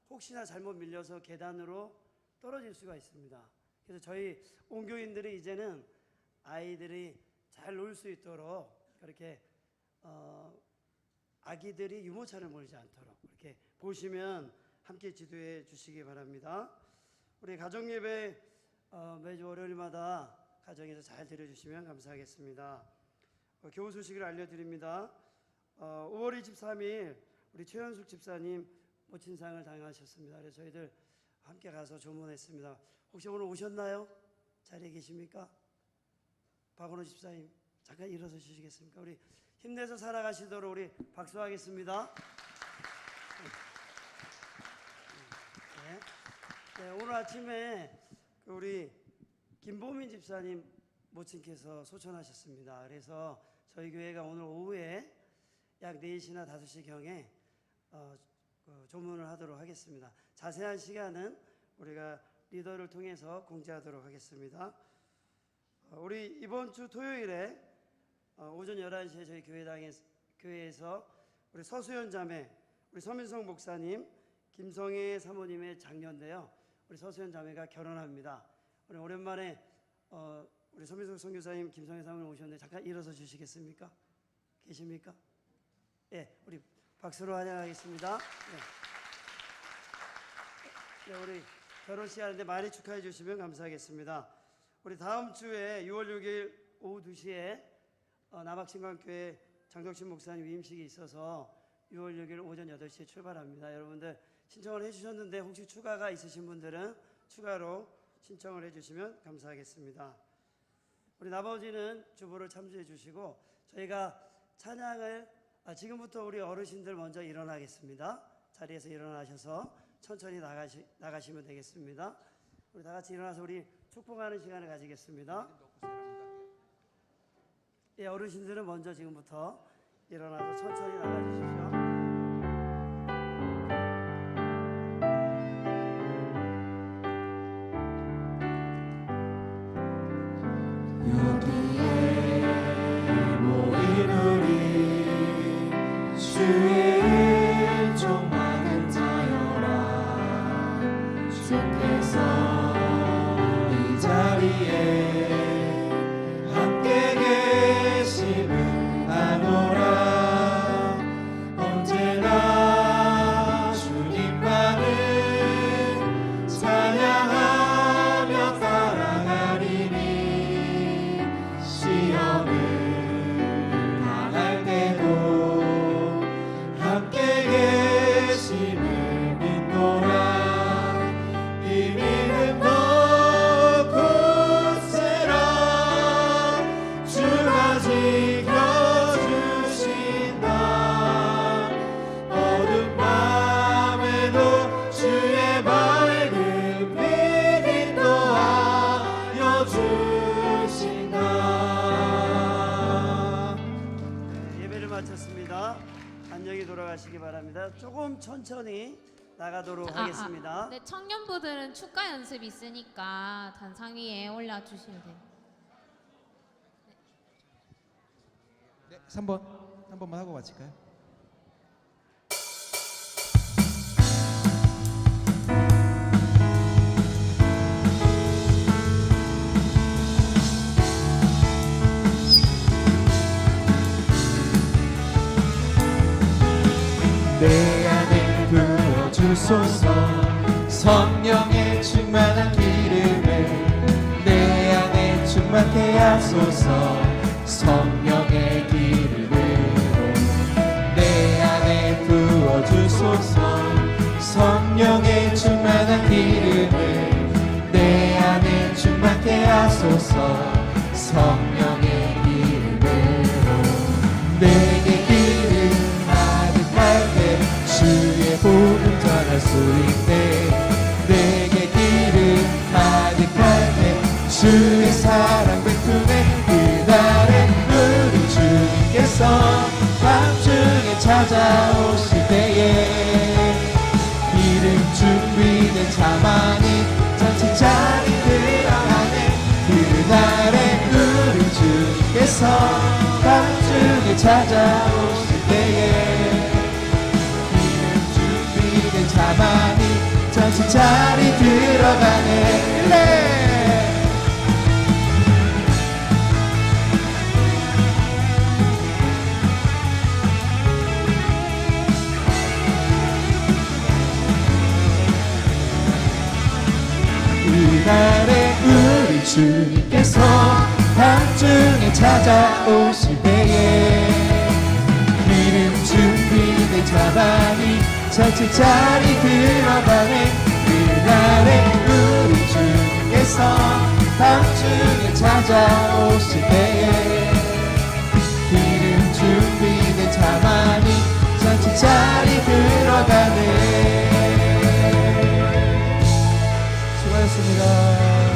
혹시나 잘못 밀려서 계단으로 떨어질 수가 있습니다. 그래서 저희 온교인들이 이제는 아이들이 잘 놀 수 있도록 그렇게 아기들이 유모차를 몰지 않도록 이렇게 보시면 함께 지도해 주시기 바랍니다. 우리 가정예배 매주 월요일마다 가정에서 잘 드려주시면 감사하겠습니다. 교우 소식을 알려드립니다. 5월 23일 우리 최현숙 집사님 모친상을 당하셨습니다. 그래서 저희들 함께 가서 조문했습니다. 혹시 오늘 오셨나요? 자리에 계십니까? 박원호 집사님 잠깐 일어서 주시겠습니까? 우리 힘내서 살아가시도록 우리 박수하겠습니다. 네, 오늘 아침에 우리 김보민 집사님 모친께서 소천하셨습니다. 그래서 저희 교회가 오늘 오후에 약 4시나 5시경에 조문을 하도록 하겠습니다. 자세한 시간은 우리가 리더를 통해서 공지하도록 하겠습니다. 우리 이번 주 토요일에 오전 11시에 저희 교회에서 우리 서수연 자매, 우리 서민성 목사님, 김성애 사모님의 장녀인데요. 우리 서수연 자매가 결혼합니다. 우리 오랜만에 우리 서민성 선교사님, 김성애 사모님 오셨는데 잠깐 일어서 주시겠습니까? 계십니까? 예, 우리 박수로 환영하겠습니다. 네, 우리 결혼식 하는데 많이 축하해 주시면 감사하겠습니다. 우리 다음 주에 6월 6일 오후 2시에 남학신강교회 장덕신 목사님 위임식이 있어서 6월 6일 오전 8시에 출발합니다. 여러분들 신청을 해주셨는데 혹시 추가가 있으신 분들은 추가로 신청을 해주시면 감사하겠습니다. 우리 나머지는 주보를 참조해 주시고 저희가 찬양을 지금부터 우리 어르신들 먼저 일어나겠습니다. 자리에서 일어나셔서 천천히 나가시면 되겠습니다. 우리 다 같이 일어나서 우리 축복하는 시간을 가지겠습니다. 예, 어르신들은 먼저 지금부터 일어나서 천천히 나가주십시오. 함께 계심을 아노라. 마쳤습니다. 안녕히 돌아가시기 바랍니다. 조금 천천히 나가도록 하겠습니다. 네, 청년부들은 축가 연습 있으니까 단상 위에 올려주시면 돼요. 네, 3번 한 번만 하고 마칠까요? 내 안에 부어주소서 성령의 충만한 기름을 내 안에 충만케 하소서 성령의 기름으로 내 안에 부어주소서 성령의 충만한 기름을 내 안에 충만케 하소서 성령의 기름으로 내게 기름 주의 복음 전할 수 있네 내게 기름 가득할 때 주의 사랑 베푸네 그날에 우리 주님께서 밤중에 찾아오실 때에 기름 준비된 자만이 잔치 자리 들어가네 그날에 우리 주님께서 밤중에 찾아오실 때에 자만이 잠시 자리 들어가네 그날에 우리 주님께서 밤중에 찾아오실 때에 기름 준비된 자만이 잔치 자리 들어가네 그날에 우리 주께서 밤중에 찾아오실 때에